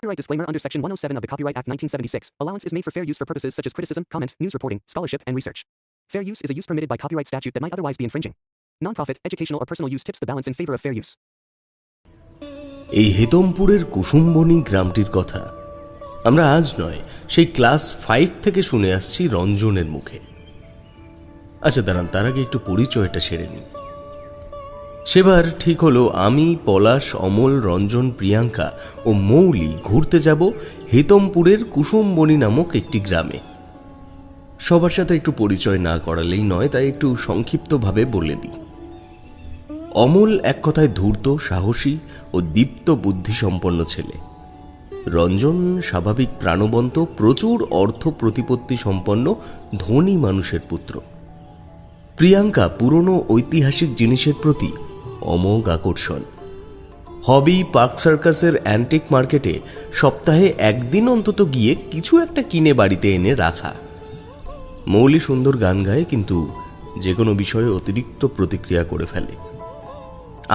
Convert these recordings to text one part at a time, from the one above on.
Copyright disclaimer under Section 107 of the Copyright Act 1976. Allowance is made for fair use for purposes such as criticism, comment, news reporting, scholarship, and research. Fair use is a use permitted by copyright statute that might otherwise be infringing. Non-profit, educational or personal use tips the balance in favor of fair use. এই হেতমপুরের কুসুমবনী গ্রামটির কথা আমরা আজ নয়, সেই class 5 থেকে শুনে আসছি রঞ্জনের মুখে। আচ্ছা দাঁড়ান, তার আগে একটু পরিচয়টা সেরে নিই। সেবার ঠিক হলো আমি, পলাশ, অমল, রঞ্জন, প্রিয়াঙ্কা ও মৌলি ঘুরতে যাব হেতমপুরের কুসুমবনী নামক একটি গ্রামে। সবার সাথে একটু পরিচয় না করালেই নয়, তাই একটু সংক্ষিপ্তভাবে বলে দিই। অমল এক কথায় ধূর্ত, সাহসী ও দীপ্ত বুদ্ধিসম্পন্ন ছেলে। রঞ্জন স্বাভাবিক, প্রাণবন্ত, প্রচুর অর্থ প্রতিপত্তি সম্পন্ন ধনী মানুষের পুত্র। প্রিয়াঙ্কা পুরনো ঐতিহাসিক জিনিসের প্রতি অমোঘ আকর্ষণ। হবি পার্ক সার্কাসের অ্যান্টিক মার্কেটে সপ্তাহে একদিন অন্তত গিয়ে কিছু একটা কিনে বাড়িতে এনে রাখা। মৌলি সুন্দর গান গায়, কিন্তু যে কোনো বিষয়ে অতিরিক্ত প্রতিক্রিয়া করে ফেলে।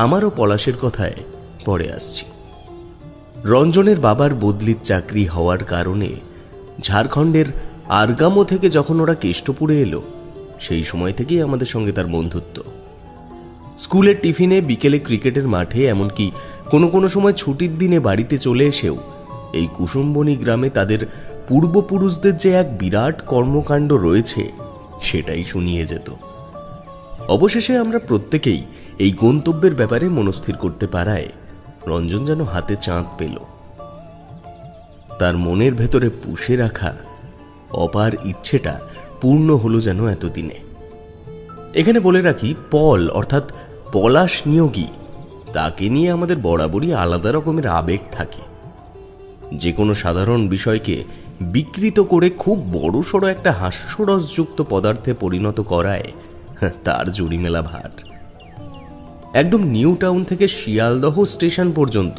আমারও পলাশের কথায় পরে আসছি। রঞ্জনের বাবার বদলির চাকরি হওয়ার কারণে ঝাড়খণ্ডের আরগামো থেকে যখন ওরা কেষ্টপুরে এলো, সেই সময় থেকেই আমাদের সঙ্গে তার বন্ধুত্ব। স্কুলের টিফিনে, বিকেলে ক্রিকেটের মাঠে, এমনকি কোনো কোনো সময় ছুটির দিনে বাড়িতে চলে এসেও এই কুসুমবনী গ্রামে তাদের পূর্বপুরুষদের যে এক বিরাট কর্মকাণ্ড রয়েছে সেটাই শুনিয়ে যেত। অবশেষে আমরা প্রত্যেকেই এই গন্তব্যের ব্যাপারে মনস্থির করতে পারায় রঞ্জন যেন হাতে চাঁদ পেল। তার মনের ভেতরে পুষে রাখা অপার ইচ্ছেটা পূর্ণ হলো যেন এতদিনে। এখানে বলে রাখি, পল অর্থাৎ পলাশ নিয়োগী, তাকে নিয়ে আমাদের বরাবরই আলাদা রকমের আবেগ থাকে। যে কোনো সাধারণ বিষয়কে বিকৃত করে খুব বড়সড় একটা হাস্যরসযুক্ত পদার্থে পরিণত করায় তার জুড়িমেলা ভার। একদম নিউ টাউন থেকে শিয়ালদহ স্টেশন পর্যন্ত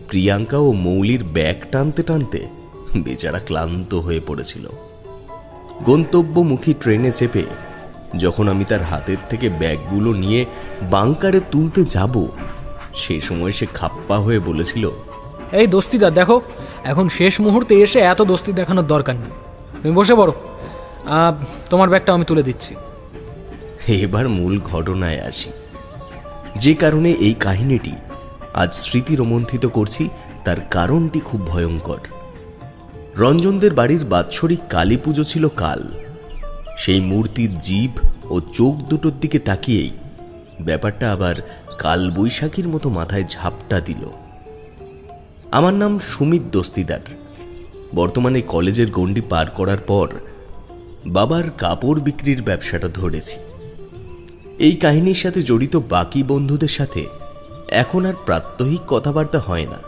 প্রিয়াঙ্কা ও মৌলির ব্যাগ টানতে টানতে বেচারা ক্লান্ত হয়ে পড়েছিল। গন্তব্যমুখী ট্রেনে চেপে যখন আমি তার হাতের থেকে ব্যাগগুলো নিয়ে বাংকারে তুলতে যাব, সে সময় সে খাপ্পা হয়ে বলেছিল, এই দোস্তিদা দেখো, এখন শেষ মুহূর্তে এসে এত দোস্তি দেখানোর দরকার নেই, তুমি বসে পড়ো, তোমার ব্যাগটা আমি তুলে দিচ্ছি। এবার মূল ঘটনায় আসি। যে কারণে এই কাহিনীটি আজ স্মৃতি রোমন্থিত করছি, তার কারণটি খুব ভয়ঙ্কর। রঞ্জনদের বাড়ির বাৎসরিক কালী পুজো ছিল কাল। সেই মূর্তির জিভ ও চোখ দুটোর দিকে তাকিয়েই ব্যাপারটা আবার কাল বৈশাখীর মতো মাথায় ঝাপটা দিল। আমার নাম সুমিত দস্তিদার। বর্তমানে কলেজের গণ্ডি পার করার পর বাবার কাপড় বিক্রির ব্যবসাটা ধরেছি। এই কাহিনীর সাথে জড়িত বাকি বন্ধুদের সাথে এখন আর প্রাত্যহিক কথাবার্তা হয় না।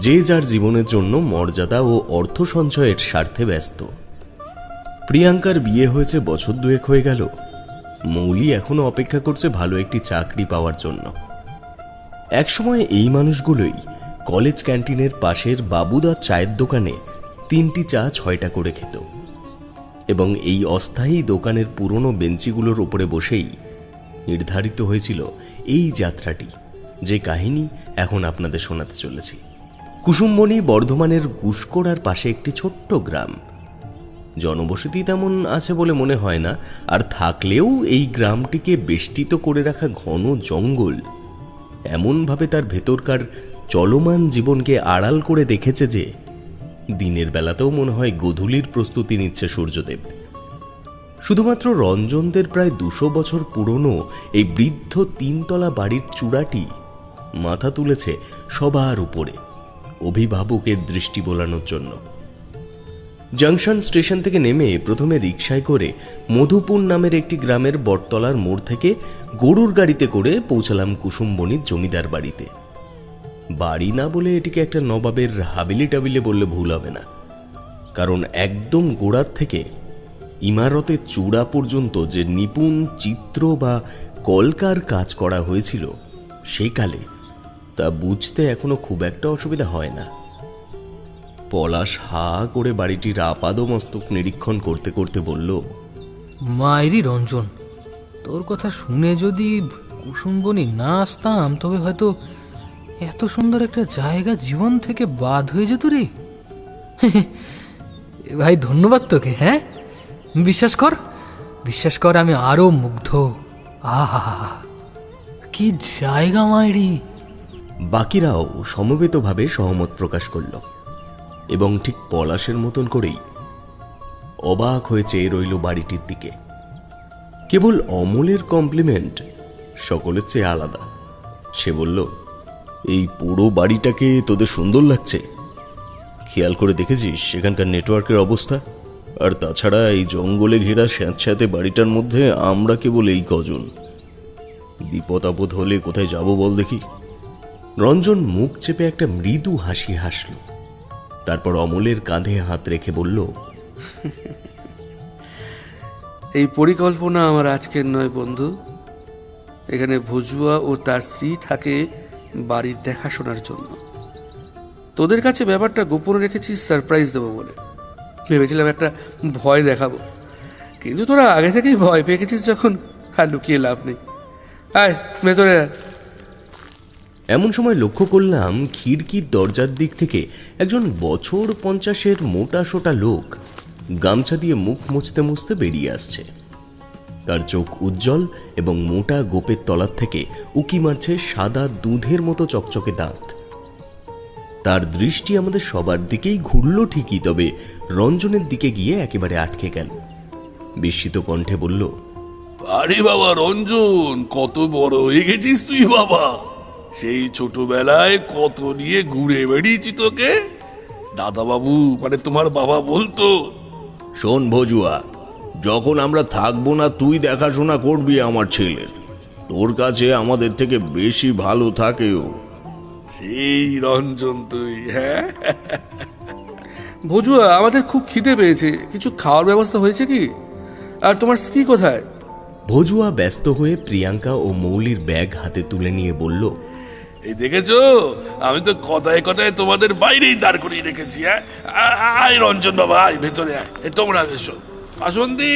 যে যার জীবনের জন্য মর্যাদা ও অর্থ সঞ্চয়ের স্বার্থে ব্যস্ত। প্রিয়াঙ্কার বিয়ে হয়েছে বছর 2 হয়ে গেল। মৌলি এখনো অপেক্ষা করছে ভালো একটি চাকরি পাওয়ার জন্য। একসময় এই মানুষগুলোই কলেজ ক্যান্টিনের পাশের বাবুদার চায়ের দোকানে 3টি চা 6টা করে খেত, এবং এই অস্থায়ী দোকানের পুরনো বেঞ্চিগুলোর উপরে বসেই নির্ধারিত হয়েছিল এই যাত্রাটি, যে কাহিনী এখন আপনাদের শোনাতে চলেছি। কুসুমবনী বর্ধমানের গুসকোড়ার পাশে একটি ছোট্ট গ্রাম। জনবসতি তেমন আছে বলে মনে হয় না, আর থাকলেও এই গ্রামটিকে বেষ্টিত করে রাখা ঘন জঙ্গল এমনভাবে তার ভেতরকার চলমান জীবনকে আড়াল করে রেখেছে যে দিনের বেলাতেও মনে হয় গোধূলির প্রস্তুতি নিচ্ছে সূর্যদেব। শুধুমাত্র রঞ্জনদের প্রায় 200 বছর পুরনো এই বৃদ্ধ 3তলা বাড়ির চূড়াটি মাথা তুলেছে সবার উপরে, অভিভাবকের দৃষ্টি বোলানোর জন্য। জংশন স্টেশন থেকে নেমে প্রথমে রিকশায় করে মধুপুর নামের একটি গ্রামের বটতলার মোড় থেকে গরুর গাড়িতে করে পৌঁছালাম কুসুমবনীর জমিদার বাড়িতে। বাড়ি না বলে এটিকে একটা নবাবের হাবিলি টাবিলে বললে ভুল হবে না, কারণ একদম গোড়ার থেকে ইমারতের চূড়া পর্যন্ত যে নিপুণ চিত্র বা কলকার কাজ করা হয়েছিল সেকালে, তা বুঝতে এখনো খুব একটা অসুবিধা হয় না। পলাশ হা করে বাড়িটির আপাদমস্তক নিরীক্ষণ করতে করতে বলল, মায়েরই রঞ্জন, তোর কথা শুনে যদি কুসুমবনী না আসতাম তবে হয়তো এত সুন্দর একটা জায়গা জীবন থেকে বাদ হয়ে যেত রে। ভাই ধন্যবাদ তোকে। হ্যাঁ, বিশ্বাস কর আমি আরো মুগ্ধ। আহা, কি জায়গা মাইরি। বাকিরাও সমবেতভাবে সহমত প্রকাশ করল এবং ঠিক পলাশের মতন করেই অবাক হয়ে চেয়ে রইল বাড়িটির দিকে। কেবল অমলের কমপ্লিমেন্ট সকলের চেয়ে আলাদা। সে বলল, এই পুরো বাড়িটাকে তোদের সুন্দর লাগছে? খেয়াল করে দেখেছিস সেখানকার নেটওয়ার্কের অবস্থা? আর তাছাড়া এই জঙ্গলে ঘেরা স্যাঁতস্যাঁতে বাড়িটার মধ্যে আমরা কেবল এই কজন। বিপদ আপদ হলে কোথায় যাব বল দেখি? রঞ্জন মুখ চেপে একটা মৃদু হাসি হাসল। তারপর অমলের কাঁধে হাত রেখে বলল, এই পরিকল্পনা আমার আজকের নয় বন্ধু। এখানে ভজুয়া ও তার স্ত্রী থাকে বাড়ির দেখাশোনার জন্য। তোদের কাছে ব্যাপারটা গোপন রেখেছি সারপ্রাইজ দেবো বলে। ভেবেছিলাম একটা ভয় দেখাবো, কিন্তু তোরা আগে থেকেই ভয় পেয়ে গেছিস যখন, আর লুকিয়ে লাভ নেই। আয় ভেতরে আয়। এমন সময় লক্ষ্য করলাম খিড়কির দরজার দিক থেকে একজন বছর 50-এর মোটা সোটা লোক গামছা দিয়ে মুখ মুছতে মুছতে বেরিয়ে আসছে। তার চোখ উজ্জ্বল এবং মোটা গোপের তলার থেকে উকি মারছে সাদা দুধের মতো চকচকে দাঁত। তার দৃষ্টি আমাদের সবার দিকেই ঘুরল ঠিকই, তবে রঞ্জনের দিকে গিয়ে একেবারে আটকে গেল। বিস্মিত কণ্ঠে বলল, আরে বাবা রঞ্জন, কত বড় হয়ে গেছিস তুই বাবা। সেই ছোটবেলায় কত নিয়ে ঘুরে বেড়িয়েছি তোকে। দাদা বাবু মানে তোমার বাবা বলতো, শোন ভজুয়া, যখন আমরা থাকবো না তুই দেখাশোনা করবি আমার ছেলের। তোর কাছে আমাদের থেকে বেশি ভালো থাকেও। সেই রঞ্জন তুই। হ্যাঁ ভজুয়া, আমাদের খুব খিদে পেয়েছে, কিছু খাওয়ার ব্যবস্থা হয়েছে কি? আর তোমার স্ত্রী কোথায়? ভজুয়া ব্যস্ত হয়ে প্রিয়াঙ্কা ও মৌলির ব্যাগ হাতে তুলে নিয়ে বলল, এই দেখেছো, আমি তো কথায় কথায় তোমাদের বাইরেই দাঁড় করিয়ে রেখেছি। হ্যাঁ আয় রঞ্জন বাবা, আয় ভেতরে আয়। তোমরা এসো। বাসন্তী,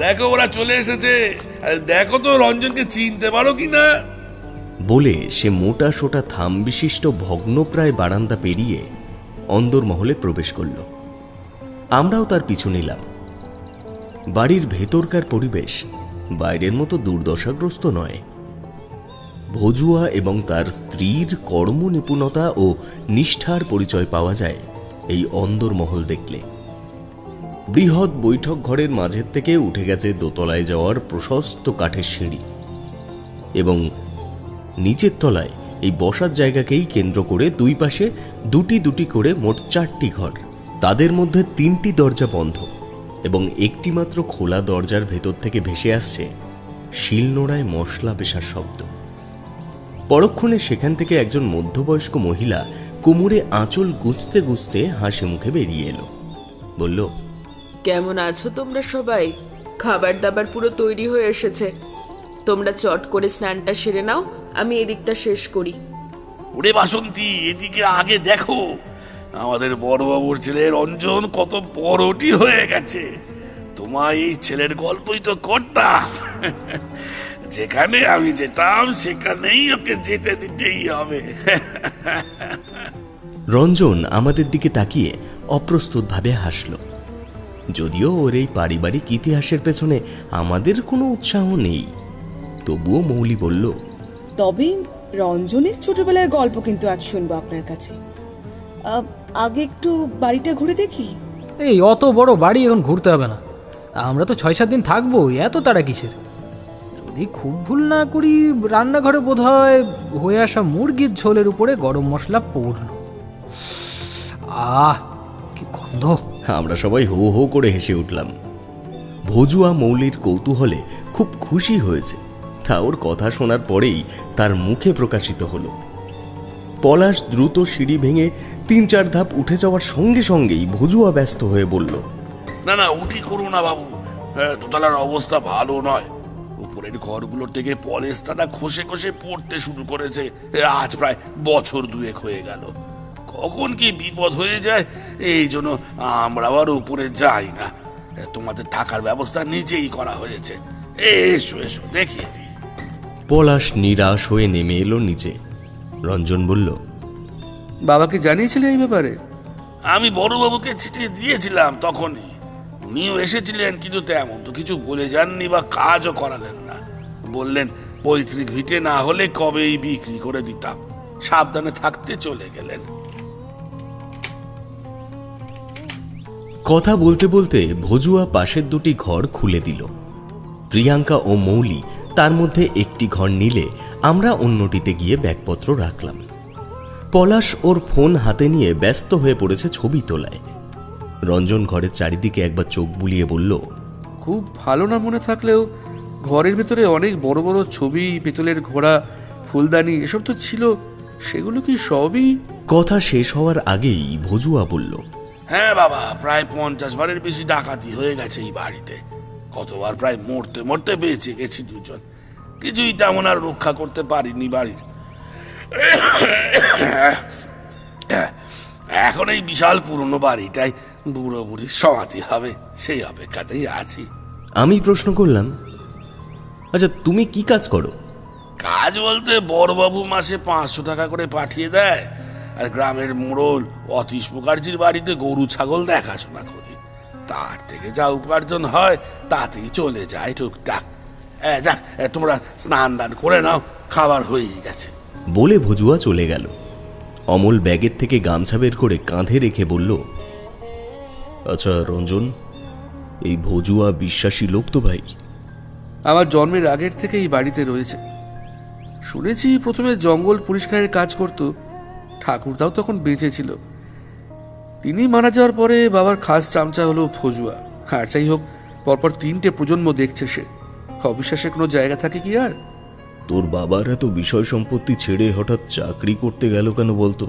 দেখো ওরা চলে এসেছে। দেখো তো রঞ্জনকে চিনতে পারো কিনা। বলে সে মোটা সোটা থাম বিশিষ্ট ভগ্নপ্রায় বারান্দা পেরিয়ে অন্দরমহলে প্রবেশ করল। আমরাও তার পিছু নিলাম। বাড়ির ভেতরকার পরিবেশ বাইরের মতো দুর্দশাগ্রস্ত নয়। ভজুয়া এবং তার স্ত্রীর কর্মনিপুণতা ও নিষ্ঠার পরিচয় পাওয়া যায় এই অন্দরমহল দেখলে। বৃহৎ বৈঠক ঘরের মাঝের থেকে উঠে গেছে দোতলায় যাওয়ার প্রশস্ত কাঠের সিঁড়ি, এবং নিচের তলায় এই বসার জায়গাকেই কেন্দ্র করে দুই পাশে দুটি দুটি করে মোট 4টি ঘর। তাদের মধ্যে 3টি দরজা বন্ধ এবং একটি মাত্র খোলা দরজার ভেতর থেকে ভেসে আসছে শিলনোড়ায় মশলা পেশার শব্দ। পরক্ষণে সেখান থেকে একজন মধ্যবয়স্ক মহিলা কোমরে আঁচল গুজতে গুজতে হাসি মুখে বেরিয়ে এলো। বলল, কেমন আছো তোমরা সবাই? খাবার দাবার পুরো তৈরি হয়ে এসেছে। তোমরা চট করে স্নানটা সেরে নাও, আমি এদিকটা শেষ করি। ওরে বাসন্তী, এদিকে আগে দেখো, আমাদের বড়বাবুর ছেলে রঞ্জন কত বড়টি হয়ে গেছে। তোমার এই ছেলের গল্পই তো করতাম। যেখানে আমি যেতাম সেখানেই ওকে যেতে দিতেই হবে। রঞ্জন আমাদের দিকে তাকিয়ে অপ্রস্তুতভাবে হাসল। যদিও ওর এই পারিবারিক ইতিহাসের পেছনে আমাদের কোনো উৎসাহ নেই, তবুও মৌলি বলল, তবে রঞ্জনের ছোটবেলার গল্প কিন্তু আজ শুনবো আপনার কাছে। আগে একটু বাড়িটা ঘুরে দেখি। এই অত বড় বাড়ি এখন ঘুরতে হবে না, আমরা তো 6-7 দিন থাকবো, এত তাড়া কিসের? যদি খুব ভুল না করি রান্নাঘরে বোধহয় হয়ে আসা মুরগির ঝোলের উপরে গরম মশলা পড়ল। কি গন্ধ! আমরা সবাই হো হো করে হেসে উঠলাম। ভজুয়া মৌলির কৌতূহলে খুব খুশি হয়েছে, তা ওর কথা শোনার পরেই তার মুখে প্রকাশিত হলো। পলাশ দ্রুত সিঁড়ি ভেঙে 3-4 ধাপ উঠে যাওয়ার সঙ্গে সঙ্গেই ভজুয়া ব্যস্ত হয়ে বলল, না না, উঠি করো না বাবু, দোতলার অবস্থা ভালো নয়। উপরের ঘরগুলোর থেকে পলেস্তাটা খসে খসে পড়তে শুরু করেছে। আজ প্রায় বছর 2 হয়ে গেল। কখন কি বিপদ হয়ে যায় এই জন্য আমরা আবার উপরে যাই না। তোমাদের থাকার ব্যবস্থা নিচেই করা হয়েছে। এসো এসো, দেখিয়ে দিই। পলাশ নিরাশ হয়ে নেমে এলো নিচে। রঞ্জন বলল, বাবাকে জানিয়েছিলে এই ব্যাপারে? আমি বড়বাবুকে চিঠি দিয়েছিলাম তখনই, উনিও এসেছিলেন, কিন্তু তেমন তো কিছু বলে যাননি বা কাজও করালেন না। বললেন পৈতৃক ভিটে না হলে কবেই বিক্রি করে দিতাম, সাবধানে থাকতে চলে গেলেন। কথা বলতে বলতে ভজুয়া পাশের দুটি ঘর খুলে দিল। প্রিয়াঙ্কা ও মৌলি তার মধ্যে একটি ঘর নিলে আমরা অন্যটিতে গিয়ে ব্যাগপত্র রাখলাম। পলাশ ওর ফোন হাতে নিয়ে ব্যস্ত হয়ে পড়েছে ছবি তোলায়। রঞ্জন ঘরের চারিদিকে একবার চোখ বুলিয়ে বলল, খুব ভালো না মনে থাকলেও ঘরের ভেতরে অনেক বড় বড় ছবি, পিতলের ঘোড়া, ফুলদানি এসব তো ছিল, সেগুলো কি সবই? কথা শেষ হওয়ার আগেই ভজুয়া বলল, হ্যাঁ বাবা, প্রায় 50 বারের বেশি ডাকাতি হয়ে গেছে এই বাড়িতে। কতবার প্রায় মরতে মরতে বেঁচে গেছি দুজন, কিছুই তেমন আর রক্ষা করতে পারিনি বাড়ির। এখন এই বিশাল পুরনো বাড়িটাই বুড়ো বুড়ির সমাধি হবে, সেই অপেক্ষাতেই আছি। আমি প্রশ্ন করলাম, আচ্ছা তুমি কি কাজ করো? কাজ বলতে বড়বাবু মাসে 500 টাকা করে পাঠিয়ে দেয়, আর গ্রামের মোড়ল অতীশ মুখার্জির বাড়িতে গরু ছাগল দেখাশোনা করি। তার থেকে যা উপার্জন হয় তাতেই চলে যায় টুকটাক। যাক, তোমরা স্নান দান করে নাও, খাবার হয়েই গেছে। বলে ভজুয়া চলে গেল। অমল ব্যাগের থেকে গামছা বের করে কাঁধে রেখে বলল, আচ্ছা রঞ্জন, এই ভজুয়া বিশ্বাসী লোক তো ভাই? আমার জন্মের আগের থেকে এই বাড়িতে রয়েছে। শুনেছি প্রথমে জঙ্গল পরিষ্কারের কাজ করত, ঠাকুরদাও তখন বেঁচে ছিল। তিনি মারা যাওয়ার পরে বাবার খাস চামচা হলো ভজুয়া। আর যাই হোক, পরপর 3টে প্রজন্ম দেখছে সে। অবিশ্বাসের কোনো জায়গা থাকে কি আর? তোর বাবার এত বিষয় সম্পত্তি ছেড়ে হঠাৎ চাকরি করতে গেল কেন বলতো?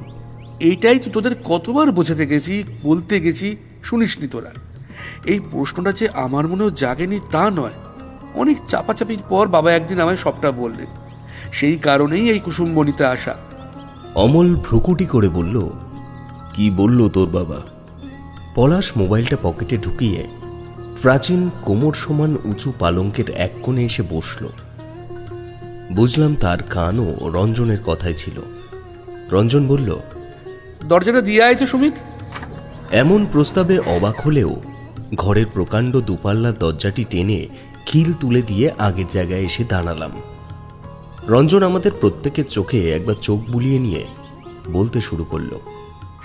এইটাই তো তোদের কতবার বোঝাতে গেছি, বলতে গেছি, শুনিসনি তোরা। এই প্রশ্নটা যে আমার মনেও জাগেনি তা নয়, অনেক চাপাচাপির পর বাবা একদিন আমায় সবটা বললেন। সেই কারণেই এই কুসুমবনিতে আসা। অমল ভ্রুকুটি করে বলল, কি বলল তোর বাবা? পলাশ মোবাইলটা পকেটে ঢুকিয়ে প্রাচীন কোমর সমান উঁচু পালঙ্কের এক কোণে এসে বসল। বুঝলাম তার কানও রঞ্জনের কথাই ছিল। রঞ্জন বলল, দরজাটা দিয়ে আয় তো সুমিত। এমন প্রস্তাবে অবাক হলেও ঘরের প্রকাণ্ড দুপাল্লার দরজাটি টেনে খিল তুলে দিয়ে আগের জায়গায় এসে দাঁড়ালাম। রঞ্জন আমাদের প্রত্যেকের চোখে একবার চোখ বুলিয়ে নিয়ে বলতে শুরু করলো,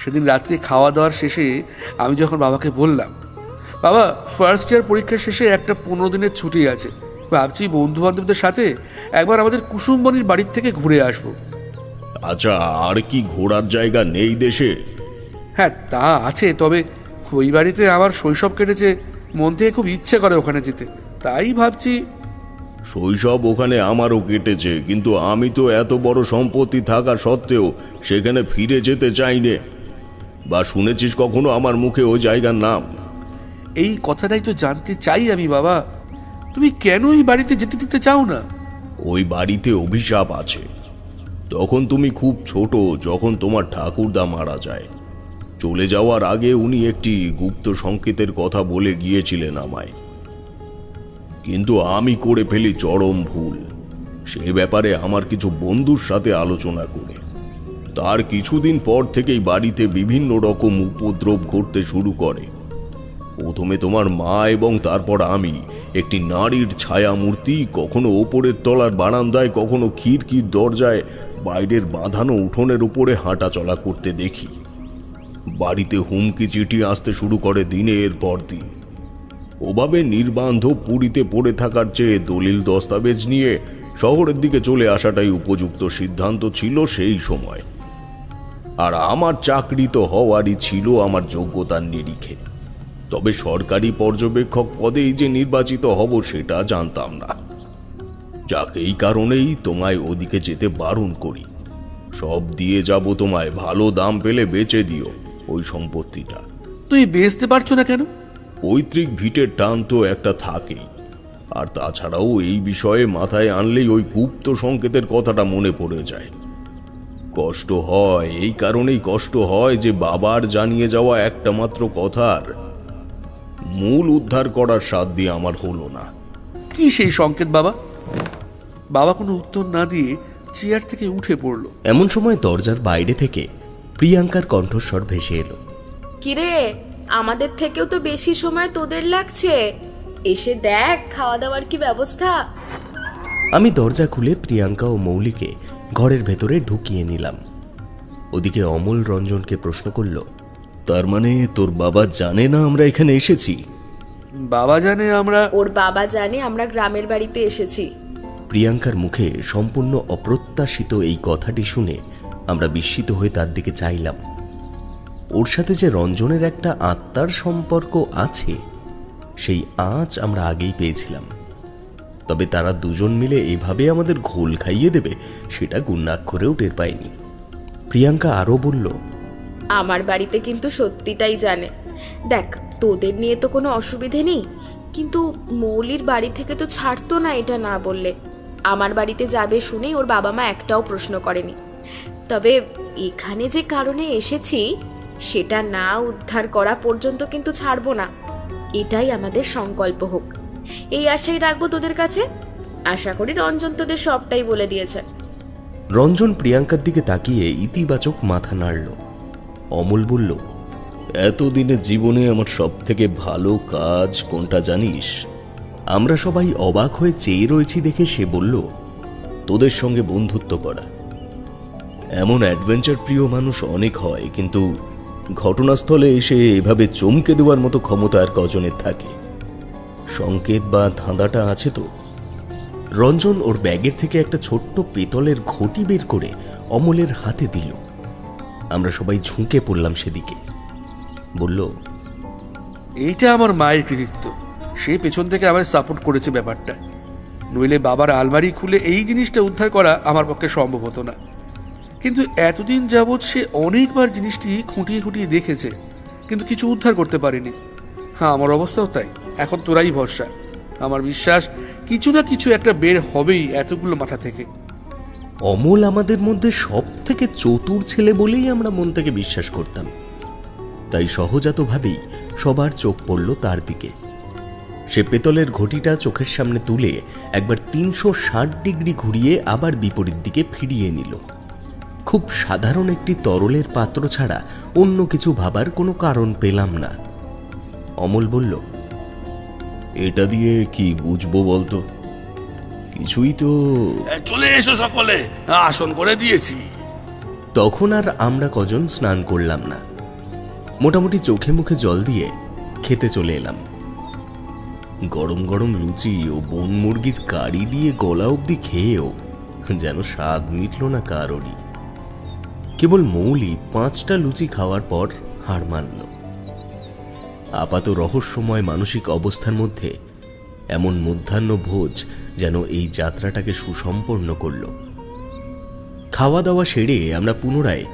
সেদিন রাত্রে খাওয়া দাওয়ার শেষে আমি যখন বাবাকে বললাম, বাবা ফার্স্ট ইয়ার পরীক্ষার শেষে একটা 15 দিনের ছুটি আছে, ভাবছি বন্ধু বান্ধবদের সাথে একবার আমাদের কুসুমবনির বাড়ির থেকে ঘুরে আসব। আচ্ছা, আর কি ঘোরার জায়গা নেই দেশে? হ্যাঁ তা আছে, তবে ওই বাড়িতে আমার শৈশব কেটেছে, মন থেকে খুব ইচ্ছে করে ওখানে যেতে, তাই ভাবছি। শৈশব ওখানে আমারও কেটেছে, কিন্তু আমি তো এত বড় সম্পত্তি থাকা সত্ত্বেও সেখানে ফিরে যেতে চাইনে। বা শুনেছিস কখনো আমার মুখে ওই জায়গার নাম? এই কথাটাই তো জানতে চাই আমি বাবা, তুমি কেন ওই বাড়িতে যেতে দিতে চাও না? ওই বাড়িতে অভিশাপ আছে। তখন তুমি খুব ছোট, যখন তোমার ঠাকুরদা মারা যায়। চলে যাওয়ার আগে উনি একটি গুপ্ত সংকেতের কথা বলে গিয়েছিলেন আমায়, কিন্তু আমি করে ফেলি চরম ভুল। সে ব্যাপারে আমার কিছু বন্ধুর সাথে আলোচনা করে তার কিছুদিন পর থেকেই বাড়িতে বিভিন্ন রকম উপদ্রব ঘটতে শুরু করে। প্রথমে তোমার মা এবং তারপর আমি একটি নারীর ছায়া মূর্তি কখনো ওপরের তলার বারান্দায়, কখনো খিড়কির দরজায় বাইরের বাঁধানো উঠোনের উপরে হাঁটা চলা করতে দেখি। বাড়িতে হুমকি চিঠি আসতে শুরু করে দিনের পর দিন। ওভাবে নির্বান্ধব পুরীতে পড়ে থাকার চেয়ে দলিল দস্তাবেজ নিয়ে শহরের দিকে চলে আসাটাই উপযুক্ত সিদ্ধান্ত ছিল সেই সময়। আর আমার চাকরি তো হওয়ারই ছিল আমার যোগ্যতার নিরিখে, তবে সরকারি পর্যবেক্ষক পদেই যে নির্বাচিত হব সেটা জানতাম না। যাক, এই কারণেই তোমায় ওদিকে যেতে বারণ করি। সব দিয়ে যাব তোমায়, ভালো দাম পেলে বেচে দিও ওই সম্পত্তিটা। তুই বেচতে পারছো না কেন? পৈতৃক ভিটের টান তো একটা থাকেই, আর তাছাড়াও এই বিষয়ে মাথায় আনলেই ওই গুপ্ত সংকেতের কথাটা মনে পড়ে যায়। কষ্ট হয়, এই কারণেই কষ্ট হয় যে বাবার জানিয়ে যাওয়া একটা মাত্র কথার মূল উদ্ধার করার সাধ্য আমার হলো না। কি সেই সংকেত বাবা? বাবা কোনো উত্তর না দিয়ে চেয়ার থেকে উঠে পড়ল। এমন সময় দরজার বাইরে থেকে প্রিয়াঙ্কার কণ্ঠস্বর ভেসে এলো। কিরে, আমাদের থেকেও তো বেশি সময় তোদের লাগছে, এসে দেখ খাওয়া দাওয়ার কি ব্যবস্থা। আমি দরজা খুলে প্রিয়াঙ্কা ও মৌলিকে ঘরের ভেতরে ঢুকিয়ে নিলাম। ওদিকে অমল রঞ্জনকে প্রশ্ন করল, তার মানে তোর বাবা জানে না আমরা এখানে এসেছি? বাবা জানে ওর বাবা জানে আমরা গ্রামের বাড়িতে এসেছি। প্রিয়াঙ্কার মুখে সম্পূর্ণ অপ্রত্যাশিত এই কথাটি শুনে আমরা বিস্মিত হয়ে তার দিকে চাইলাম। ওর সাথে যে রঞ্জনের একটা আত্মার সম্পর্ক আছে সেই আঁচ আমরা আগেই পেয়েছিলাম, তবে তারা দুজন মিলে এইভাবে আমাদের ঘোল খাইয়ে দেবে সেটা গুণাক্ষরেও টের পাইনি। প্রিয়াঙ্কা আরও বলল, আমার বাড়িতে কিন্তু সত্যিটাই জানে। দেখ, তোদের নিয়ে তো কোনো অসুবিধে নেই, কিন্তু মৌলির বাড়ি থেকে তো ছাড়তো না এটা না বললে। আমার বাড়িতে যাবে শুনেই ওর বাবা মা একটাও প্রশ্ন করেনি। তবে এখানে যে কারণে এসেছি সেটা না উদ্ধার করা পর্যন্ত কিন্তু ছাড়বো না, এটাই আমাদের সংকল্প হোক, এই আশাই রাখবো তোদের কাছে। আশা করি রঞ্জন তোদের সবটাই বলে দিয়েছে। রঞ্জন প্রিয়াঙ্কার দিকে তাকিয়ে ইতিবাচক মাথা নাড়ল। অমল বলল, এতদিনের জীবনে আমার সব থেকে ভালো কাজ কোনটা জানিস? আমরা সবাই অবাক হয়ে চেয়ে রয়েছি দেখে সে বলল, তোদের সঙ্গে বন্ধুত্ব করা। এমন অ্যাডভেঞ্চার প্রিয় মানুষ অনেক হয়, কিন্তু ঘটনাস্থলে এসে এভাবে চমকে দেওয়ার মতো ক্ষমতা আর কজনের থাকে? সংকেত বা ধাঁধাটা আছে তো? রঞ্জন ওর ব্যাগের থেকে একটা ছোট্ট পেতলের ঘটি বের করে অমলের হাতে দিল। আমরা সবাই ঝুঁকে পড়লাম সেদিকে। বলল, এইটা আমার মায়ের কৃতিত্ব, সে পেছন থেকে আমায় সাপোর্ট করেছে ব্যাপারটা, নইলে বাবার আলমারি খুলে এই জিনিসটা উদ্ধার করা আমার পক্ষে সম্ভব হতো না। কিন্তু এতদিন যাবৎ সে অনেকবার জিনিসটি খুঁটিয়ে খুঁটিয়ে দেখেছে, কিন্তু কিছু উদ্ধার করতে পারেনি। হ্যাঁ, আমার অবস্থাও তাই। এখন তোরাই ভরসা। আমার বিশ্বাস কিছু না কিছু একটা বের হবেই এতগুলো মাথা থেকে। অমল আমাদের মধ্যে সব থেকে চতুর ছেলে বলেই আমরা মন থেকে বিশ্বাস করতাম, তাই সহজাতভাবেই সবার চোখ পড়ল তার দিকে। সে পেতলের ঘটিটা চোখের সামনে তুলে একবার 360 ডিগ্রি ঘুরিয়ে আবার বিপরীত দিকে ফিরিয়ে নিল। খুব সাধারণ একটি তরলের পাত্র ছাড়া অন্য কিছু ভাবার কোনো কারণ পেলাম না। অমল বলল, এটা দিয়ে কি বুঝবো বলতো? কিছুই তো। চলে এসো সকলে, আসন করে দিয়েছি। তখন আর আমরা কজন স্নান করলাম না, মোটামুটি চোখে মুখে জল দিয়ে খেতে চলে এলাম। গরম গরম লুচি ও বন মুরগির কারি দিয়ে গলা অবধি খেয়েও যেন স্বাদ মিটল না কারোরই। কেবল মৌলি 5টা লুচি খাওয়ার পর হার মানল। আপাত রহস্যময় মানসিক অবস্থার মধ্যে এমন মধ্যাহ্ন ভোজ যেন এই যাত্রাটাকে সুসম্পন্ন করল। খাওয়া দাওয়া সেরে আমরা পুনরায়